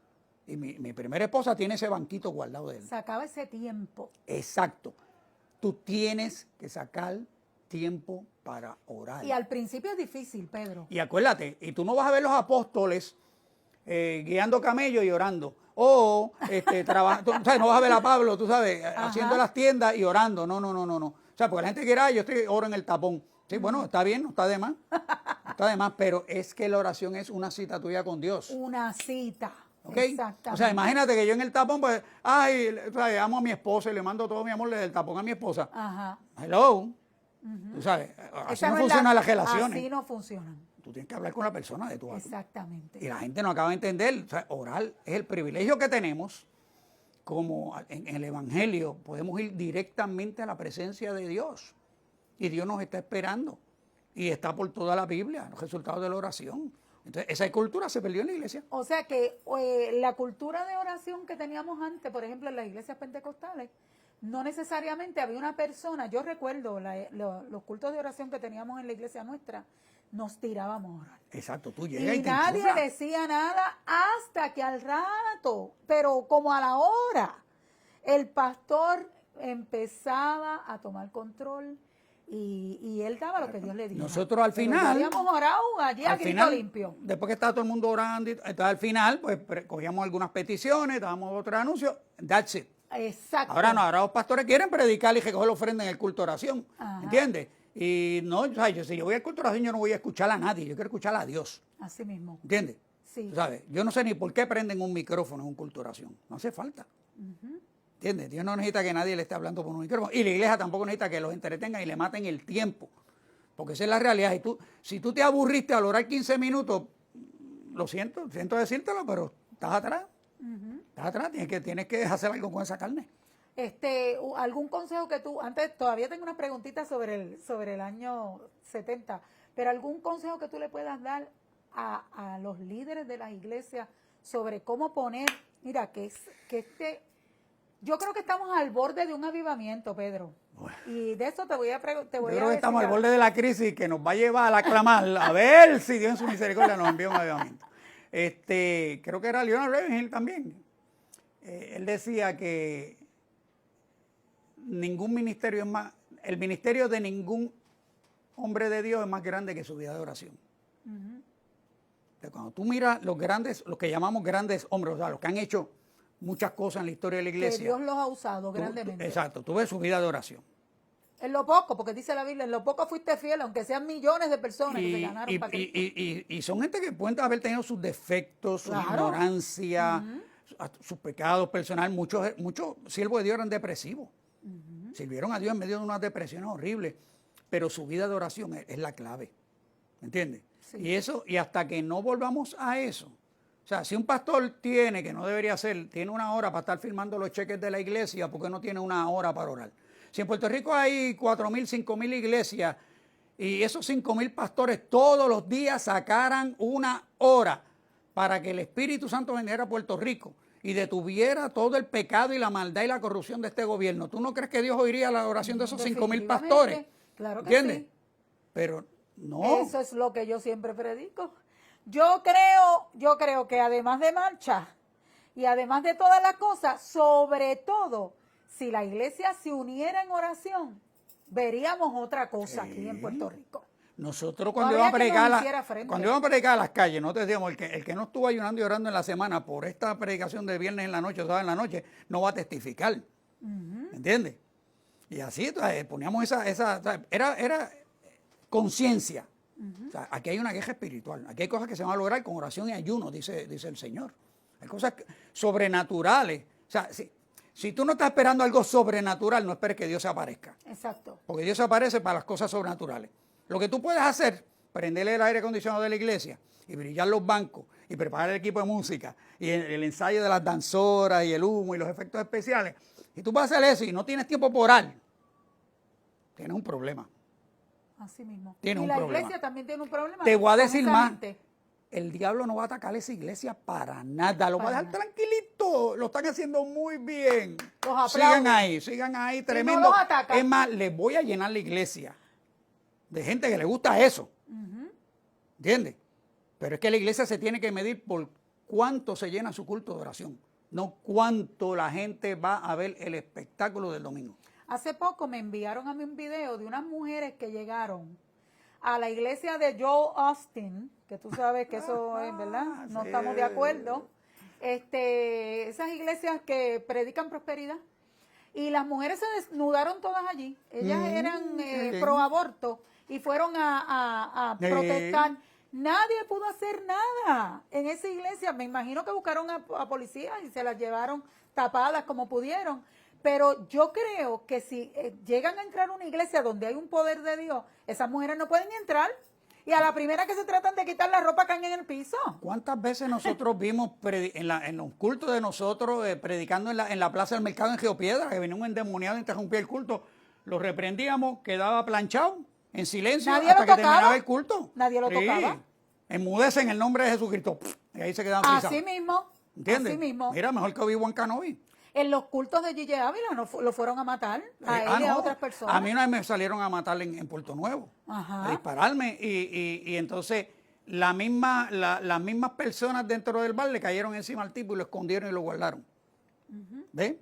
Y mi primera esposa tiene ese banquito guardado de él. Sacaba ese tiempo. Exacto. Tú tienes que sacar tiempo para orar. Y al principio es difícil, Pedro. Y acuérdate, y tú no vas a ver los apóstoles guiando camellos y orando. O tú sabes, no vas a ver a Pablo, tú sabes, haciendo las tiendas y orando. No. O sea, porque la gente quiere, yo oro en el tapón. Sí, bueno, está bien, no está de más. No está de más, pero es que la oración es una cita tuya con Dios. Una cita. ¿Okay? Exactamente. O sea, imagínate que yo en el tapón, pues, ay, ¿sabes? Amo a mi esposa y le mando todo mi amor desde el tapón a mi esposa. Ajá. Hello. Tú sabes, así Esa no es funcionan las relaciones. Así no funcionan. Tú tienes que hablar con la persona de tu lado. Exactamente. Y la gente no acaba de entender. O sea, orar es el privilegio que tenemos, como en el Evangelio, podemos ir directamente a la presencia de Dios. Y Dios nos está esperando. Y está por toda la Biblia, los resultados de la oración. Entonces, esa cultura se perdió en la iglesia. O sea que la cultura de oración que teníamos antes, por ejemplo, en las iglesias pentecostales, no necesariamente había una persona. Yo recuerdo los cultos de oración que teníamos en la iglesia nuestra, nos tirábamos a orar. Exacto, tú llegas y te nadie enchuflas. decía nada hasta que al rato, pero como a la hora, el pastor empezaba a tomar control y él daba lo que Dios le dijo. Nosotros al Pero final, ya habíamos orado allí a al grito final, limpio. después que estaba todo el mundo orando, entonces al final, pues cogíamos algunas peticiones, dábamos otros anuncios, that's it. Exacto. Ahora no, ahora los pastores quieren predicar y recoger la ofrenda en el culto de oración, Ajá. ¿entiendes? Y no, o sea, si yo voy al culto de oración, yo no voy a escuchar a nadie, yo quiero escuchar a Dios, Así mismo. ¿entiendes? Sí. Tú sabes, yo no sé ni por qué prenden un micrófono en un culto de oración, no hace falta. ¿Entiendes? Dios no necesita que nadie le esté hablando por un micrófono. Y la iglesia tampoco necesita que los entretengan y le maten el tiempo. Porque esa es la realidad. Si tú te aburriste al orar 15 minutos, lo siento decírtelo, pero estás atrás. Estás atrás, tienes que hacer algo con esa carne. ¿Algún consejo que tú, antes todavía tengo unas preguntitas sobre el año 70, pero algún consejo que tú le puedas dar a los líderes de las iglesias sobre cómo poner, mira, yo creo que estamos al borde de un avivamiento, Pedro. Bueno. Y de eso te voy a preguntar. Yo creo que estamos al borde de la crisis que nos va a llevar a clamar, a ver si Dios en su misericordia nos envía un avivamiento. Creo que era Leonard Ravenhill también. Él decía que ningún ministerio es más, el ministerio de ningún hombre de Dios es más grande que su vida de oración. Cuando tú miras los que llamamos grandes hombres, o sea, los que han hecho muchas cosas en la historia de la iglesia. Que Dios los ha usado grandemente. Exacto, tú ves su vida de oración. En lo poco, porque dice la Biblia, en lo poco fuiste fiel, aunque sean millones de personas que se ganaron para Cristo. Y son gente que pueden haber tenido sus defectos, su ignorancia, sus pecados personales. Muchos siervos de Dios eran depresivos. Sirvieron a Dios en medio de unas depresiones horribles, pero su vida de oración es la clave. ¿Entiendes? Sí. Y hasta que no volvamos a eso. O sea, si un pastor que no debería ser, tiene una hora para estar firmando los cheques de la iglesia, ¿por qué no tiene una hora para orar? Si en Puerto Rico hay 4,000, 5,000 iglesias y esos 5,000 pastores todos los días sacaran una hora para que el Espíritu Santo viniera a Puerto Rico y detuviera todo el pecado y la maldad y la corrupción de este gobierno, ¿tú no crees que Dios oiría la oración de esos 5,000 pastores? Claro que ¿Entiendes? sí. Pero no. Eso es lo que yo siempre predico. Yo creo que además de marcha y además de todas las cosas, sobre todo, si la iglesia se uniera en oración, veríamos otra cosa aquí en Puerto Rico. Nosotros No cuando habría íbamos a que nos predicar, hiciera frente. cuando íbamos a predicar a las calles, no te decíamos, el que no estuvo ayunando y orando en la semana por esta predicación de viernes en la noche o sábado en la noche, no va a testificar. ¿Entiendes? Y así poníamos era conciencia. O sea, aquí hay una guerra espiritual. Aquí hay cosas que se van a lograr con oración y ayuno, dice el Señor. Hay cosas sobrenaturales. O sea, si tú no estás esperando algo sobrenatural, no esperes que Dios se aparezca. Exacto. Porque Dios se aparece para las cosas sobrenaturales. Lo que tú puedes hacer, prenderle el aire acondicionado de la iglesia y brillar los bancos y preparar el equipo de música y el ensayo de las danzoras y el humo y los efectos especiales. Y tú vas a hacer eso y no tienes tiempo por orar, tienes un problema. Así mismo. Tienes y un la problema. iglesia también tiene un problema. Te voy a con decir esa más. gente. El diablo no va a atacar a esa iglesia para nada. Lo va a Para dejar tranquilito. Lo están haciendo muy bien. Los Sigan aplauden. ahí, no tremendo. los atacan. Es más, les voy a llenar la iglesia de gente que le gusta eso. ¿Entiendes? Pero es que la iglesia se tiene que medir por cuánto se llena su culto de oración, no cuánto la gente va a ver el espectáculo del domingo. Hace poco me enviaron a mí un video de unas mujeres que llegaron a la iglesia de Joel Austin, que tú sabes que eso es, ¿verdad? No sí. estamos de acuerdo. Esas iglesias que predican prosperidad. Y las mujeres se desnudaron todas allí. Ellas eran pro aborto y fueron a protestar. Nadie pudo hacer nada en esa iglesia. Me imagino que buscaron a policías y se las llevaron tapadas como pudieron. Pero yo creo que si llegan a entrar a una iglesia donde hay un poder de Dios, esas mujeres no pueden entrar. Y a la primera que se tratan de quitar la ropa caen en el piso. ¿Cuántas veces nosotros vimos en los cultos de nosotros predicando en la plaza del mercado en Geopiedra, que venía un endemoniado e interrumpía el culto? Lo reprendíamos, quedaba planchado, en silencio, Nadie hasta lo que tocaba. terminaba el culto. Nadie lo tocaba. Enmudece en el nombre de Jesucristo. Y ahí se quedaban frisados. Así mismo. ¿Entiendes? Así mismo. Mira, mejor que Obi-Wan Kenobi. En los cultos de Gigi Ávila lo fueron a matar, a él y a otras personas. A mí una vez me salieron a matar en Puerto Nuevo, Ajá. a dispararme. Y entonces las mismas personas dentro del bar le cayeron encima al tipo y lo escondieron y lo guardaron. ¿Ves?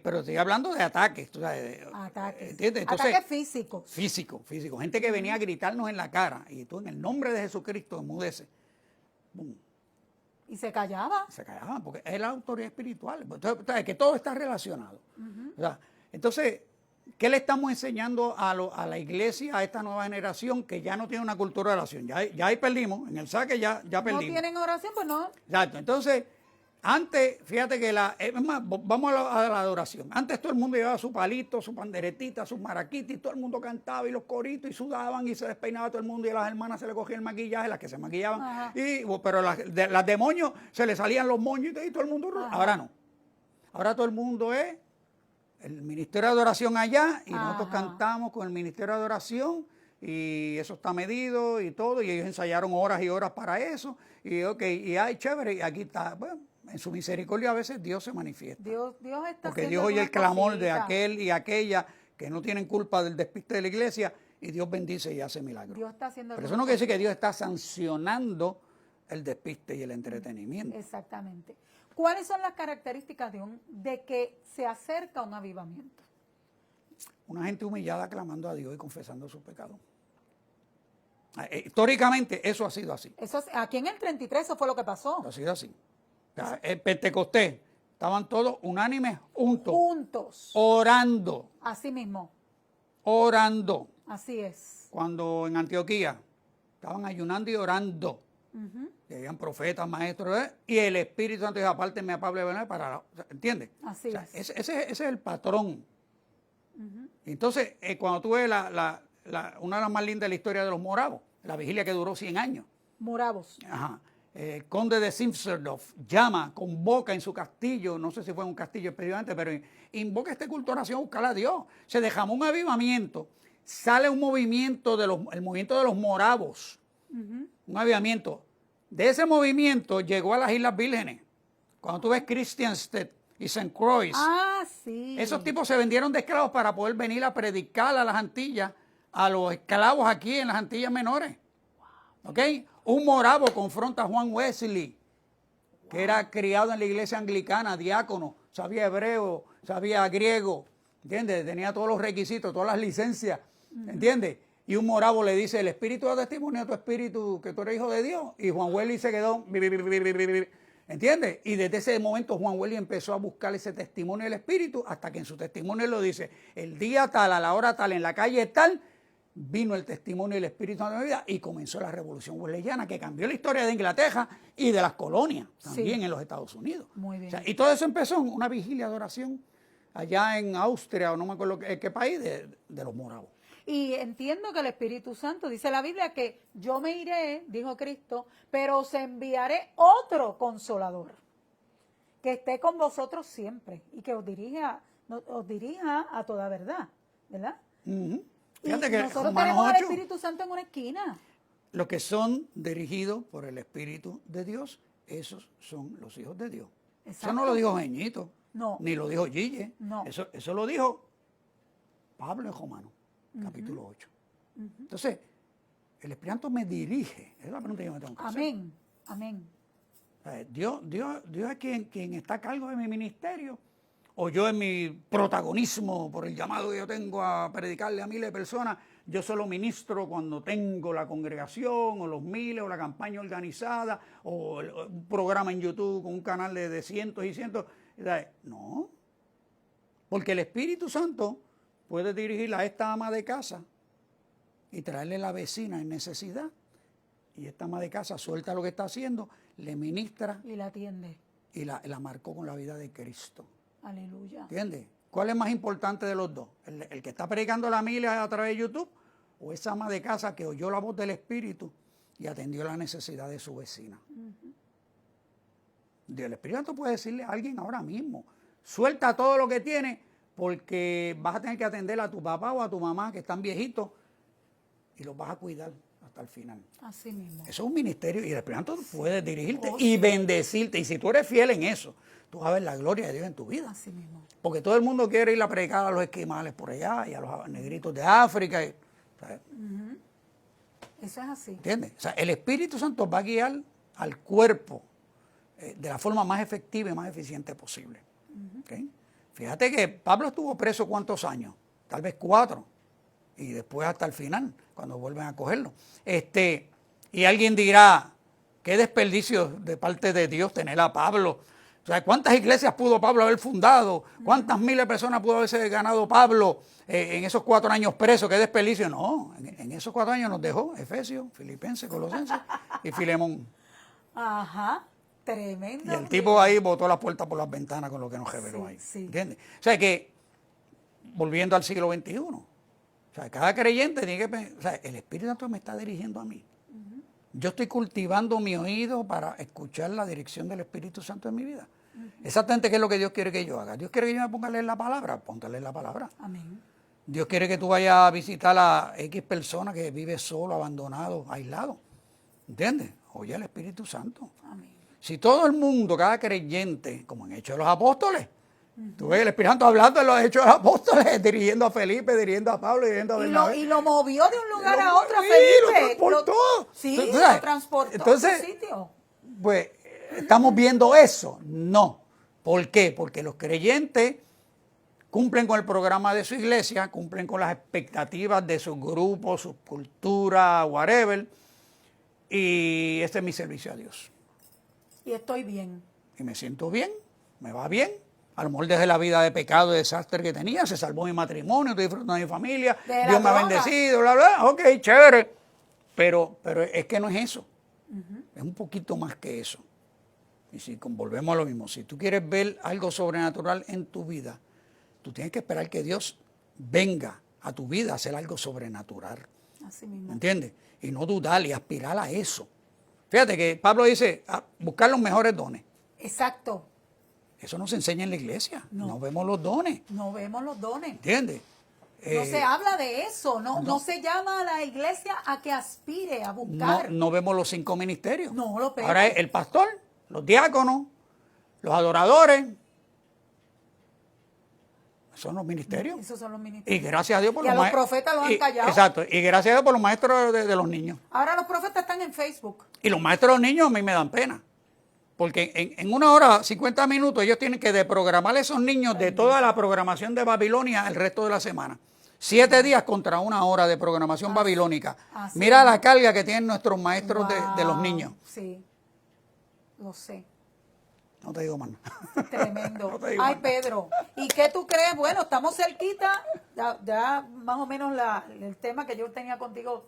Pero estoy hablando de ataques. ¿Tú sabes? Ataques. ¿Entiendes? Entonces, Ataques físicos. Físico. Gente que venía a gritarnos en la cara. Y tú en el nombre de Jesucristo enmudece. ¡Bum! Y se callaba. Se callaban, porque es la autoridad espiritual. Entonces, que todo está relacionado. O sea, entonces, ¿qué le estamos enseñando a la iglesia, a esta nueva generación que ya no tiene una cultura de oración? Ya ahí perdimos, en el saque ya perdimos. No tienen oración, pues no. Exacto. Entonces, antes, fíjate que es más, vamos a la adoración. Antes todo el mundo llevaba su palito, su panderetita, sus maraquitas, y todo el mundo cantaba y los coritos y sudaban y se despeinaba todo el mundo y a las hermanas se le cogía el maquillaje, las que se maquillaban. Pero las demonios se le salían los moños y todo el mundo. Ajá. Ahora no. Ahora todo el mundo es el ministerio de adoración allá y nosotros cantamos con el ministerio de adoración y eso está medido y todo y ellos ensayaron horas y horas para eso y hay chévere y aquí está, bueno, en su misericordia a veces Dios se manifiesta. Dios está porque Dios oye el clamor de aquel y aquella que no tienen culpa del despiste de la iglesia y Dios bendice y hace milagros. Dios está haciendo. Pero eso no quiere decir que Dios está sancionando el despiste y el entretenimiento. Exactamente. ¿Cuáles son las características de que se acerca un avivamiento? Una gente humillada clamando a Dios y confesando sus pecados. Históricamente eso ha sido así. Aquí en el 33 eso fue lo que pasó. Ha sido así. O sea, el Pentecostés, estaban todos unánimes juntos. Orando. Así mismo. Orando. Así es. Cuando en Antioquía estaban ayunando y orando. Y habían profetas, maestros, y el Espíritu Santo dijo, apártenme a Pablo y Bernabé para... ¿Entiendes? Así es. Ese es el patrón. Entonces, cuando tú ves una de las más lindas de la historia de los moravos, la vigilia que duró 100 años. Moravos. Ajá. El conde de Simserdorf llama, convoca en su castillo, no sé si fue un castillo específicamente, pero invoca este culto de oración a buscar a Dios. Se dejamos un avivamiento, sale un movimiento, el movimiento de los moravos, un avivamiento. De ese movimiento llegó a las Islas Vírgenes, Cuando tú ves Christiansted y St. Croix, Ah, sí. esos tipos se vendieron de esclavos para poder venir a predicar a las Antillas, a los esclavos aquí en las Antillas Menores. ¿Ok? Un moravo confronta a Juan Wesley, que era criado en la iglesia anglicana, diácono, sabía hebreo, sabía griego, ¿entiendes? Tenía todos los requisitos, todas las licencias, ¿entiendes? Y un moravo le dice, el Espíritu da testimonio a tu espíritu que tú eres hijo de Dios. Y Juan Wesley se quedó, ¿entiendes? Y desde ese momento Juan Wesley empezó a buscar ese testimonio del Espíritu hasta que en su testimonio lo dice, el día tal, a la hora tal, en la calle tal, vino el testimonio del Espíritu de mi vida y comenzó la revolución wesleyana que cambió la historia de Inglaterra y de las colonias también en los Estados Unidos. Muy bien. O sea, y todo eso empezó en una vigilia de oración allá en Austria o no me acuerdo qué país de los moravos. Y entiendo que el Espíritu Santo, dice la Biblia, que yo me iré, dijo Cristo, pero os enviaré otro consolador, que esté con vosotros siempre y que os dirija a toda verdad, ¿verdad? Uh-huh. Y Fíjate que nosotros Romanos tenemos al 8, Espíritu Santo en una esquina. los que son dirigidos por el Espíritu de Dios, esos son los hijos de Dios. Exacto. Eso no lo dijo Jeñito, No. ni lo dijo Gille, No. eso lo dijo Pablo en Romanos, capítulo 8. Entonces, el Espíritu Santo me dirige, esa es la pregunta que yo me tengo que hacer. Amén, amén. Dios es quien está a cargo de mi ministerio, o yo en mi protagonismo por el llamado que yo tengo a predicarle a miles de personas, yo solo ministro cuando tengo la congregación o los miles o la campaña organizada o un programa en YouTube con un canal de cientos y cientos. No, porque el Espíritu Santo puede dirigir a esta ama de casa y traerle la vecina en necesidad y esta ama de casa suelta lo que está haciendo, le ministra Y la atiende. y la marcó con la vida de Cristo. Aleluya. ¿Entiendes? ¿Cuál es más importante de los dos? ¿El que está predicando la Biblia a través de YouTube o esa ama de casa que oyó la voz del Espíritu y atendió la necesidad de su vecina? El Espíritu Santo puede decirle a alguien ahora mismo, suelta todo lo que tiene porque vas a tener que atender a tu papá o a tu mamá que están viejitos y los vas a cuidar hasta el final. Así mismo. Eso es un ministerio y el Espíritu Santo puede dirigirte Oh, y sí. bendecirte. Y si tú eres fiel en eso, tú vas a ver la gloria de Dios en tu vida. Así mismo. Porque todo el mundo quiere ir a predicar a los esquimales por allá y a los negritos de África. ¿Sabes? Eso es así. ¿Entiendes? O sea, el Espíritu Santo va a guiar al cuerpo de la forma más efectiva y más eficiente posible. ¿Okay? Fíjate que Pablo estuvo preso ¿cuántos años? Tal vez 4. Y después hasta el final, cuando vuelven a cogerlo. Y alguien dirá, qué desperdicio de parte de Dios tener a Pablo. O sea, ¿cuántas iglesias pudo Pablo haber fundado? ¿Cuántas miles de personas pudo haberse ganado Pablo en esos 4 años presos? ¿Qué desperdicio? No, en esos 4 años nos dejó Efesios, Filipenses, Colosenses y Filemón. Ajá. Tremendo. Y el tipo ahí botó la puerta por las ventanas con lo que nos reveló ahí. Sí. ¿Entiendes? O sea que, volviendo al siglo XXI, o sea, cada creyente tiene que pensar, o sea, el Espíritu Santo me está dirigiendo a mí. Yo estoy cultivando mi oído para escuchar la dirección del Espíritu Santo en mi vida. Exactamente qué es lo que Dios quiere que yo haga. Dios quiere que yo me ponga a leer la palabra, ponte a leer la palabra. Amén. Dios quiere que tú vayas a visitar a X persona que vive solo, abandonado, aislado. ¿Entiendes? Oye al Espíritu Santo. Amén. Si todo el mundo, cada creyente, como en Hechos de los Apóstoles, tú ves el Espíritu Santo hablando en los Hechos de los Apóstoles, dirigiendo a Felipe, dirigiendo a Pablo, dirigiendo a Bernabé. Y lo movió de un lugar a otro, Sí, Felipe. lo transportó. Sí, ¿Tú sabes? lo transportó Entonces, a otro sitio. Pues, ¿estamos viendo eso? No. ¿Por qué? Porque los creyentes cumplen con el programa de su iglesia, cumplen con las expectativas de sus grupos, su cultura, whatever, y este es mi servicio a Dios. Y estoy bien. Y me siento bien, me va bien. A lo mejor desde la vida de pecado, de desastre que tenía, se salvó mi matrimonio, estoy disfrutando de mi familia, De Dios me ha la droga. bendecido, bla, bla, ok, chévere. Pero es que no es eso. Es un poquito más que eso. Y si volvemos a lo mismo, si tú quieres ver algo sobrenatural en tu vida, tú tienes que esperar que Dios venga a tu vida a hacer algo sobrenatural. Así mismo. ¿Entiendes? Y no dudar y aspirar a eso. Fíjate que Pablo dice, buscar los mejores dones. Exacto. Eso no se enseña en la iglesia. No. No vemos los dones. No vemos los dones. ¿Entiendes? No se habla de eso. No se llama a la iglesia a que aspire a buscar. No vemos los 5 ministerios. No lo vemos. Ahora es el pastor, los diáconos, Los adoradores, son los ministerios. Esos son los ministerios. Y gracias a Dios por y a los profetas los han callado. Exacto. Y gracias a Dios por los maestros de los niños. Ahora los profetas están en Facebook. Y los maestros de los niños a mí me dan pena. Porque en 1 hora, 50 minutos, ellos tienen que desprogramar a esos niños de toda la programación de Babilonia el resto de la semana. 7 días contra 1 hora de programación babilónica. Mira la carga que tienen nuestros maestros de los niños. Sí, lo sé. No te digo más nada. Tremendo. No te digo Ay, más nada. Pedro, ¿y qué tú crees? Bueno, estamos cerquita, ya más o menos el tema que yo tenía contigo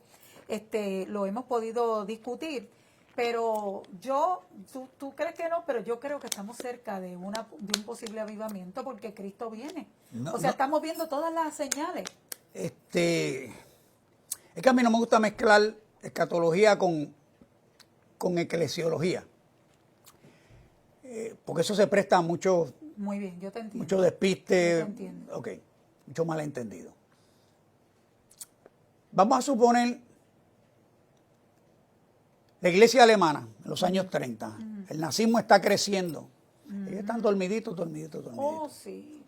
lo hemos podido discutir, pero tú crees que no, pero yo creo que estamos cerca de un posible avivamiento porque Cristo viene. No, o sea, no. estamos viendo todas las señales. Es que a mí no me gusta mezclar escatología con eclesiología. Porque eso se presta a mucho Muy bien, yo te entiendo. mucho despiste, Yo te entiendo. ok, mucho malentendido. Vamos a suponer la iglesia alemana en los años 30. El nazismo está creciendo. Ellos están dormiditos. Oh, sí.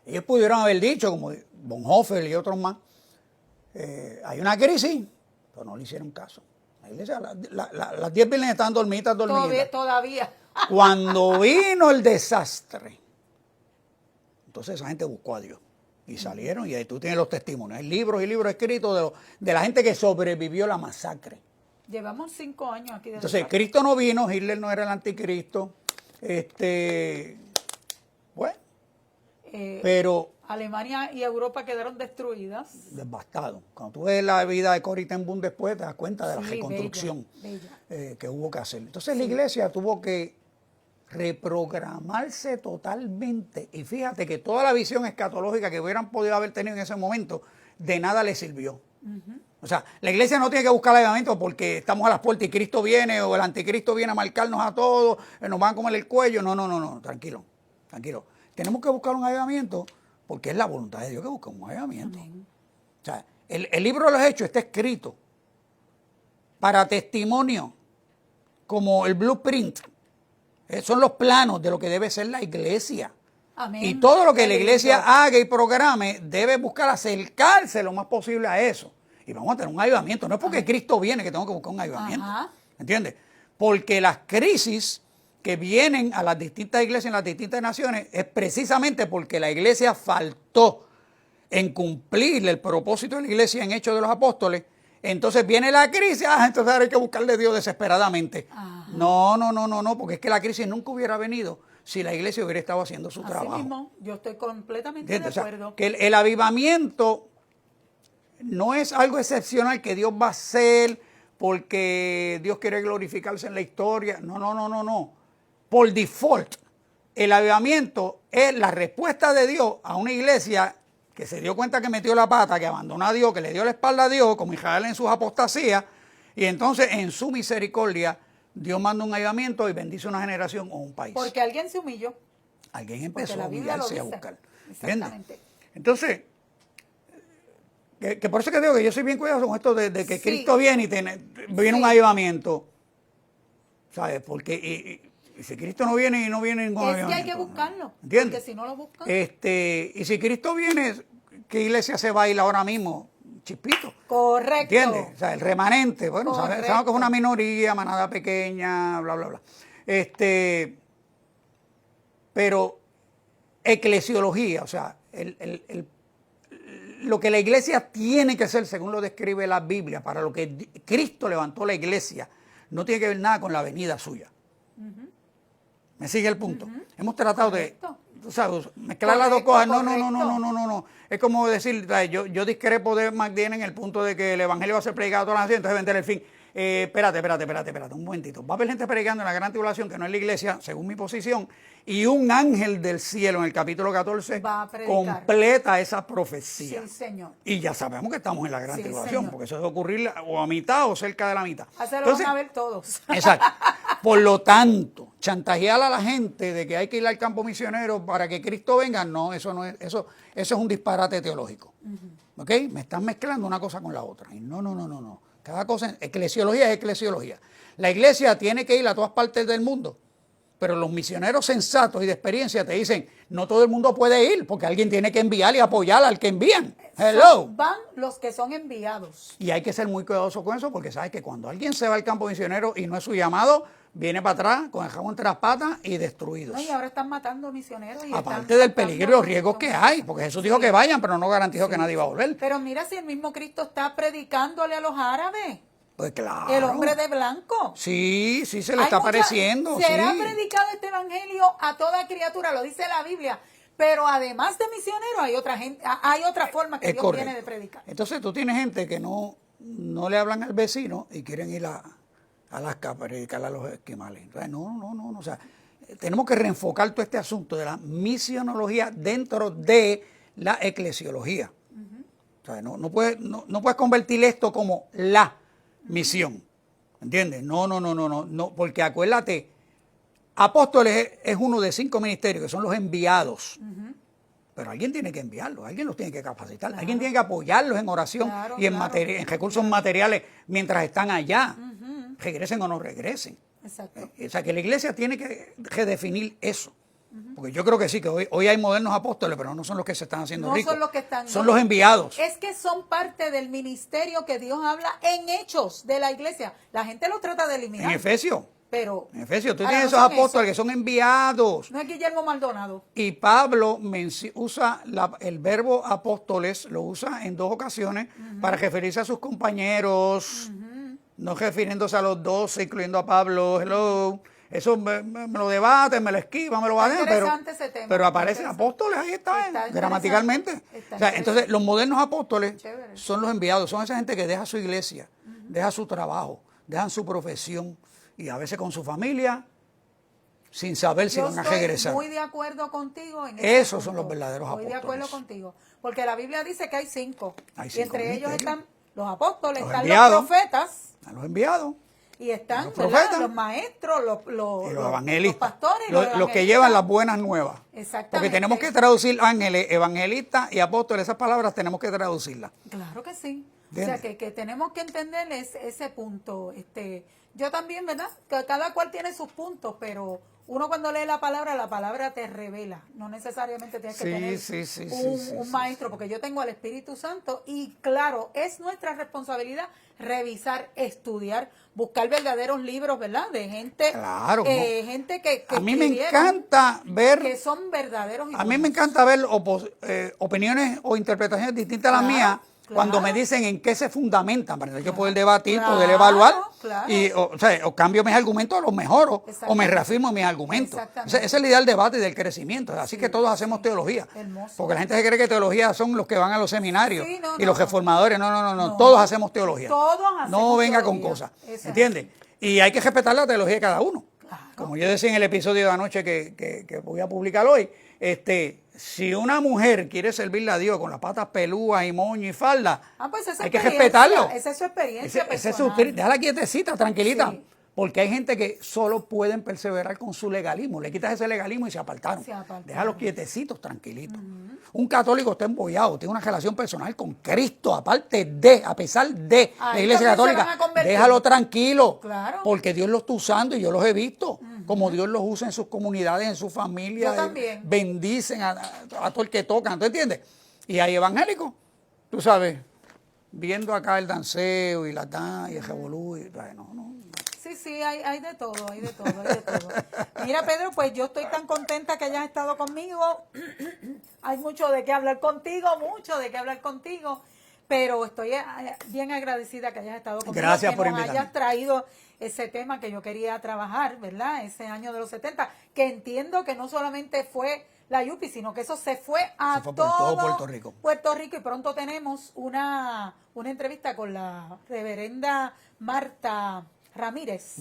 Ellos pudieron haber dicho, como Bonhoeffer y otros más, hay una crisis, pero no le hicieron caso. La iglesia, las 10 vírgenes estaban dormidas. Todavía. Cuando vino el desastre, entonces esa gente buscó a Dios y salieron, y ahí tú tienes los testimonios. Hay libros y libros escritos de la gente que sobrevivió la masacre. Llevamos 5 años aquí. Entonces Cristo no vino, Hitler no era el anticristo, bueno, pero Alemania y Europa quedaron destruidas. devastado. Cuando tú ves la vida de Corrie ten Boom después, te das cuenta de la Sí, reconstrucción bella. que hubo que hacer. Entonces la iglesia tuvo que reprogramarse totalmente. Y fíjate que toda la visión escatológica que hubieran podido haber tenido en ese momento, de nada le sirvió. O sea, la iglesia no tiene que buscar avivamiento porque estamos a las puertas y Cristo viene o el anticristo viene a marcarnos a todos, nos van a comer el cuello. No, tranquilo. Tenemos que buscar un avivamiento porque es la voluntad de Dios que busca un avivamiento. Amén. O sea, el libro de los Hechos está escrito para testimonio, como el blueprint. Son los planos de lo que debe ser la iglesia. Amén. Y todo lo que Qué la lindo. iglesia haga y programe debe buscar acercarse lo más posible a eso. Y vamos a tener un avivamiento. No es porque Cristo viene que tengo que buscar un avivamiento. Ajá. ¿Entiendes? Porque las crisis que vienen a las distintas iglesias en las distintas naciones es precisamente porque la iglesia faltó en cumplir el propósito de la iglesia en Hechos de los Apóstoles. Entonces viene la crisis, entonces ahora hay que buscarle a Dios desesperadamente. Ajá. No, porque es que la crisis nunca hubiera venido si la iglesia hubiera estado haciendo su Así trabajo. mismo, yo estoy completamente de ¿Entiendes? O sea, acuerdo. que el avivamiento no es algo excepcional que Dios va a hacer porque Dios quiere glorificarse en la historia. No. Por default, el avivamiento es la respuesta de Dios a una iglesia que se dio cuenta que metió la pata, que abandonó a Dios, que le dio la espalda a Dios, como Israel en sus apostasías, y entonces en su misericordia Dios manda un avivamiento y bendice una generación o un país. Porque alguien se humilló. Alguien Porque empezó la a Biblia lo humillarse y a dice. buscar. Exactamente. ¿Entiendes? Entonces, que por eso que digo que yo soy bien cuidadoso con esto de que Sí. Cristo viene y viene un avivamiento. ¿Sabes? Porque y si Cristo no viene y no viene ningún Es que avivamiento. hay que buscarlo. ¿Entiendes? Porque si no lo buscan. Y si Cristo viene, ¿qué iglesia se va a ir ahora mismo? Chispito. Correcto. ¿Entiendes? O sea, el remanente, bueno, sabemos que es una minoría, manada pequeña, bla, bla, bla. Pero eclesiología, o sea, lo que la iglesia tiene que ser, según lo describe la Biblia, para lo que Cristo levantó la iglesia, no tiene que ver nada con la venida suya. ¿Me sigue el punto? Hemos tratado Correcto. de, ¿sabes?, mezclar las dos Correcto, cosas. correcto. No. Es como decir, yo discrepo de McDien en el punto de que el evangelio va a ser predicado a todas las naciones, entonces vender el fin. Espérate, un momentito. Va a haber gente predicando en la gran tribulación, que no es la iglesia, según mi posición, y un ángel del cielo en el capítulo 14 Va a predicar. completa esa profecía. Sí, señor. Y ya sabemos que estamos en la gran Sí, tribulación, señor. porque eso debe ocurrir o a mitad o cerca de la mitad. Así lo van a ver todos. Exacto. Por lo tanto, chantajear a la gente de que hay que ir al campo misionero para que Cristo venga, no, eso es un disparate teológico. ¿Ok? Me están mezclando una cosa con la otra. Y no. Cada cosa, eclesiología es eclesiología. La iglesia tiene que ir a todas partes del mundo. Pero los misioneros sensatos y de experiencia te dicen, no todo el mundo puede ir, porque alguien tiene que enviar y apoyar al que envían. Hello. Van los que son enviados. Y hay que ser muy cuidadoso con eso, porque sabes que cuando alguien se va al campo misionero y no es su llamado, viene para atrás con el jabón entre las patas y destruidos. No, y ahora están matando misioneros. Y aparte del peligro y los riesgos que hay, porque Jesús dijo que vayan, pero no garantizó que nadie va a volver. Pero mira si el mismo Cristo está predicándole a los árabes. Pues claro. El hombre de blanco. Sí, sí se le está apareciendo. Será sí. predicado este evangelio a toda criatura, lo dice la Biblia. Pero además de misionero hay otra gente, hay otra forma que Es Dios correcto. tiene de predicar. Entonces tú tienes gente que no le hablan al vecino y quieren ir a Alaska para predicarle a los esquimales. Entonces, no. O sea, tenemos que reenfocar todo este asunto de la misionología dentro de la eclesiología. O sea, no puedes convertir esto como la misión. ¿Entiendes? No, porque acuérdate, apóstoles es uno de 5 ministerios que son los enviados. Pero alguien tiene que enviarlos, alguien los tiene que capacitar, alguien tiene que apoyarlos en oración y en recursos materiales mientras están allá, regresen o no regresen. Exacto. O sea, que la iglesia tiene que redefinir eso. Porque yo creo que sí, que hoy hay modernos apóstoles, pero no son los que se están haciendo ricos. Son los que están. Son los enviados. Es que son parte del ministerio que Dios habla en hechos de la iglesia. La gente los trata de eliminar. En Efesios. Pero En Efesios, tú ahora tienes no esos son apóstoles eso. que son enviados. No es Guillermo Maldonado. Y Pablo usa el verbo apóstoles, lo usa en 2 ocasiones para referirse a sus compañeros, no refiriéndose a los 12, incluyendo a Pablo. Hello. Eso me lo debaten, me lo esquivan, me lo Está baten, interesante ese tema, pero está aparecen interesante. apóstoles, ahí está, Está gramaticalmente. interesante, está O sea, interesante. entonces, los modernos apóstoles Chévere. son los enviados, son esa gente que deja su iglesia, deja su trabajo, dejan su profesión y a veces con su familia sin saber si Yo van a estoy regresar. muy de acuerdo contigo en Esos ese son punto. los verdaderos Estoy de acuerdo apóstoles. contigo. Porque la Biblia dice que hay 5. Hay Y 5 entre ellos ministerios. están los apóstoles, Los están enviados. los profetas A los enviados. y están Los ¿verdad? profetas. Los maestros, Y los evangelistas. los pastores, los que evangelistas. llevan las buenas nuevas. Exactamente. Porque tenemos que traducir ángeles, evangelistas y apóstoles, esas palabras tenemos que traducirlas. Claro que sí. ¿Entiendes? O sea, que tenemos que entender ese punto. Yo también, ¿verdad? Que cada cual tiene sus puntos, pero uno cuando lee la palabra te revela. No necesariamente tienes que tener un maestro, porque yo tengo al Espíritu Santo y claro, es nuestra responsabilidad revisar, estudiar, buscar verdaderos libros, ¿verdad? De gente, Claro, gente que A mí me escribieron, encanta ver... que son verdaderos. A mí me encanta ver opiniones o interpretaciones distintas a las Claro, mías claro. cuando me dicen en qué se fundamentan, para yo poder Claro, debatir, claro, poder evaluar, claro. y o cambio mis argumentos, los mejoro, o me Exactamente. reafirmo en mis argumentos. Exactamente. Esa es la idea del debate y del crecimiento. Así que todos hacemos teología. Hermoso. Porque la gente se cree que teología son los que van a los seminarios Sí, no, y los no. reformadores. No, todos hacemos teología. Todos hacemos No venga con teología. cosas. Eso es ¿Entiendes? Y hay que respetar la teología de cada uno. Claro. Como yo decía en el episodio de anoche que voy a publicar hoy, si una mujer quiere servirle a Dios con las patas pelúas y moño y falda, Pues esa hay que experiencia, respetarlo. Esa es su experiencia Ese es personal. déjala quietecita, tranquilita. Sí. Porque hay gente que solo pueden perseverar con su legalismo. Le quitas ese legalismo y se apartaron. Se apartaron. Déjalos quietecitos, tranquilitos. Un católico está embollado, tiene una relación personal con Cristo, a pesar de la Ahí Iglesia también se Católica. van a convertir. Déjalo tranquilo. Claro. Porque Dios lo está usando y yo los he visto. Como Dios los usa en sus comunidades, en sus familias. Yo también. Bendicen a todo el que tocan, ¿tú entiendes? Y hay evangélicos, tú sabes, viendo acá el danceo y la danza y el revolú. Sí, hay de todo, hay de todo, hay de todo. Mira, Pedro, pues yo estoy tan contenta que hayas estado conmigo. Hay mucho de qué hablar contigo, pero estoy bien agradecida que hayas estado conmigo. Gracias que por nos invitarme. hayas traído ese tema que yo quería trabajar, ¿verdad? Ese año de los 70, que entiendo que no solamente fue la Yupi, sino que eso se fue a Se fue por todo Puerto Rico. Puerto Rico, y pronto tenemos una entrevista con la reverenda Marta Ramírez,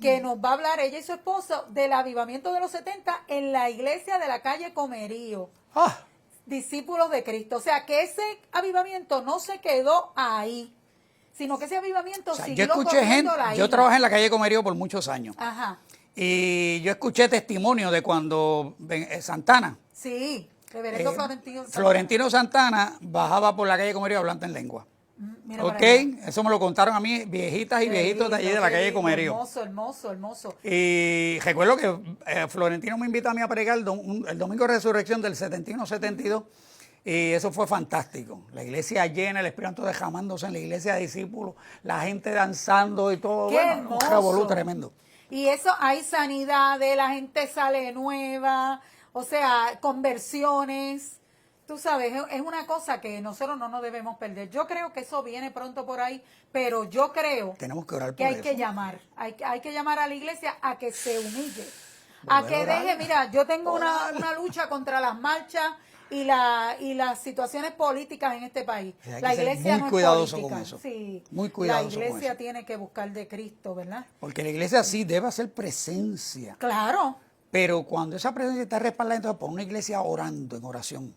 que nos va a hablar, ella y su esposo, del avivamiento de los 70 en la iglesia de la calle Comerío, Ah, discípulos de Cristo. O sea, que ese avivamiento no se quedó ahí, sino que ese avivamiento o sea, yo siguió escuché gente, corriendo la yo isla. trabajé en la calle Comerío por muchos años. Ajá, Y yo escuché testimonio de cuando Santana, sí, reverendo Florentino. Florentino Santana, bajaba por la calle Comerío hablando en lengua. Mira para Ok, allá. eso me lo contaron a mí, viejitas y Qué viejitos de allí de la qué calle lindo, Comerío. hermoso, hermoso, hermoso. Y recuerdo que Florentino me invitó a mí a predicar el domingo de resurrección del 71-72 y eso fue fantástico. La iglesia llena, el Espíritu Santo derramándose en la iglesia de discípulos, la gente danzando y todo. Qué Bueno, un revolú hermoso. tremendo. Y eso, hay sanidades, la gente sale nueva, o sea, conversiones. Tú sabes, es una cosa que nosotros no nos debemos perder. Yo creo que eso viene pronto por ahí, pero yo creo Tenemos que orar que por hay eso. que llamar, hay que llamar a la iglesia a que se humille, Volver a que a orar. deje, mira, yo tengo Orar. una lucha contra las marchas y las situaciones políticas en este país. Sí, hay La que ser iglesia muy no es cuidadoso política. con eso. Sí, Muy cuidadoso la con iglesia eso. tiene que buscar de Cristo, ¿verdad? Porque la iglesia sí debe hacer presencia. Claro. Pero cuando esa presencia está respaldada entonces por una iglesia orando en oración,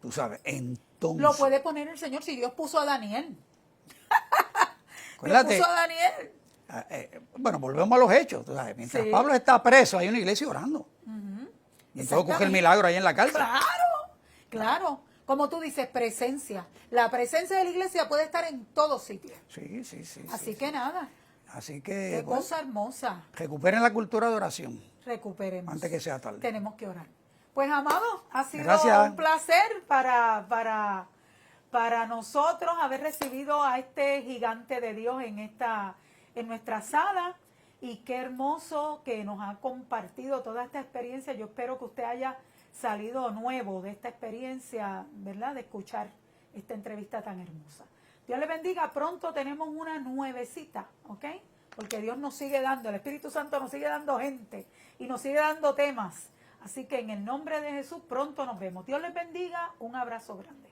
tú sabes, entonces. Lo puede poner el Señor si Dios puso a Daniel. Dios Acuérdate, puso a Daniel. bueno, volvemos a los hechos. Tú sabes, mientras Sí. Pablo está preso, hay una iglesia orando. Y entonces coge el Exactamente. milagro ahí en la cárcel. Claro, claro. Como tú dices, presencia. La presencia de la iglesia puede estar en todos sitios. Sí, sí, sí. Así sí, que sí. nada, Así qué que, bueno, cosa hermosa. recuperen la cultura de oración Recuperemos. antes que sea tarde. Tenemos que orar. Pues, amado, ha sido Gracias. un placer para nosotros haber recibido a este gigante de Dios en nuestra sala. Y qué hermoso que nos ha compartido toda esta experiencia. Yo espero que usted haya salido nuevo de esta experiencia, ¿verdad? De escuchar esta entrevista tan hermosa. Dios le bendiga. Pronto tenemos una nuevecita, ¿ok? Porque Dios nos sigue dando, el Espíritu Santo nos sigue dando gente y nos sigue dando temas. Así que en el nombre de Jesús pronto nos vemos. Dios les bendiga. Un abrazo grande.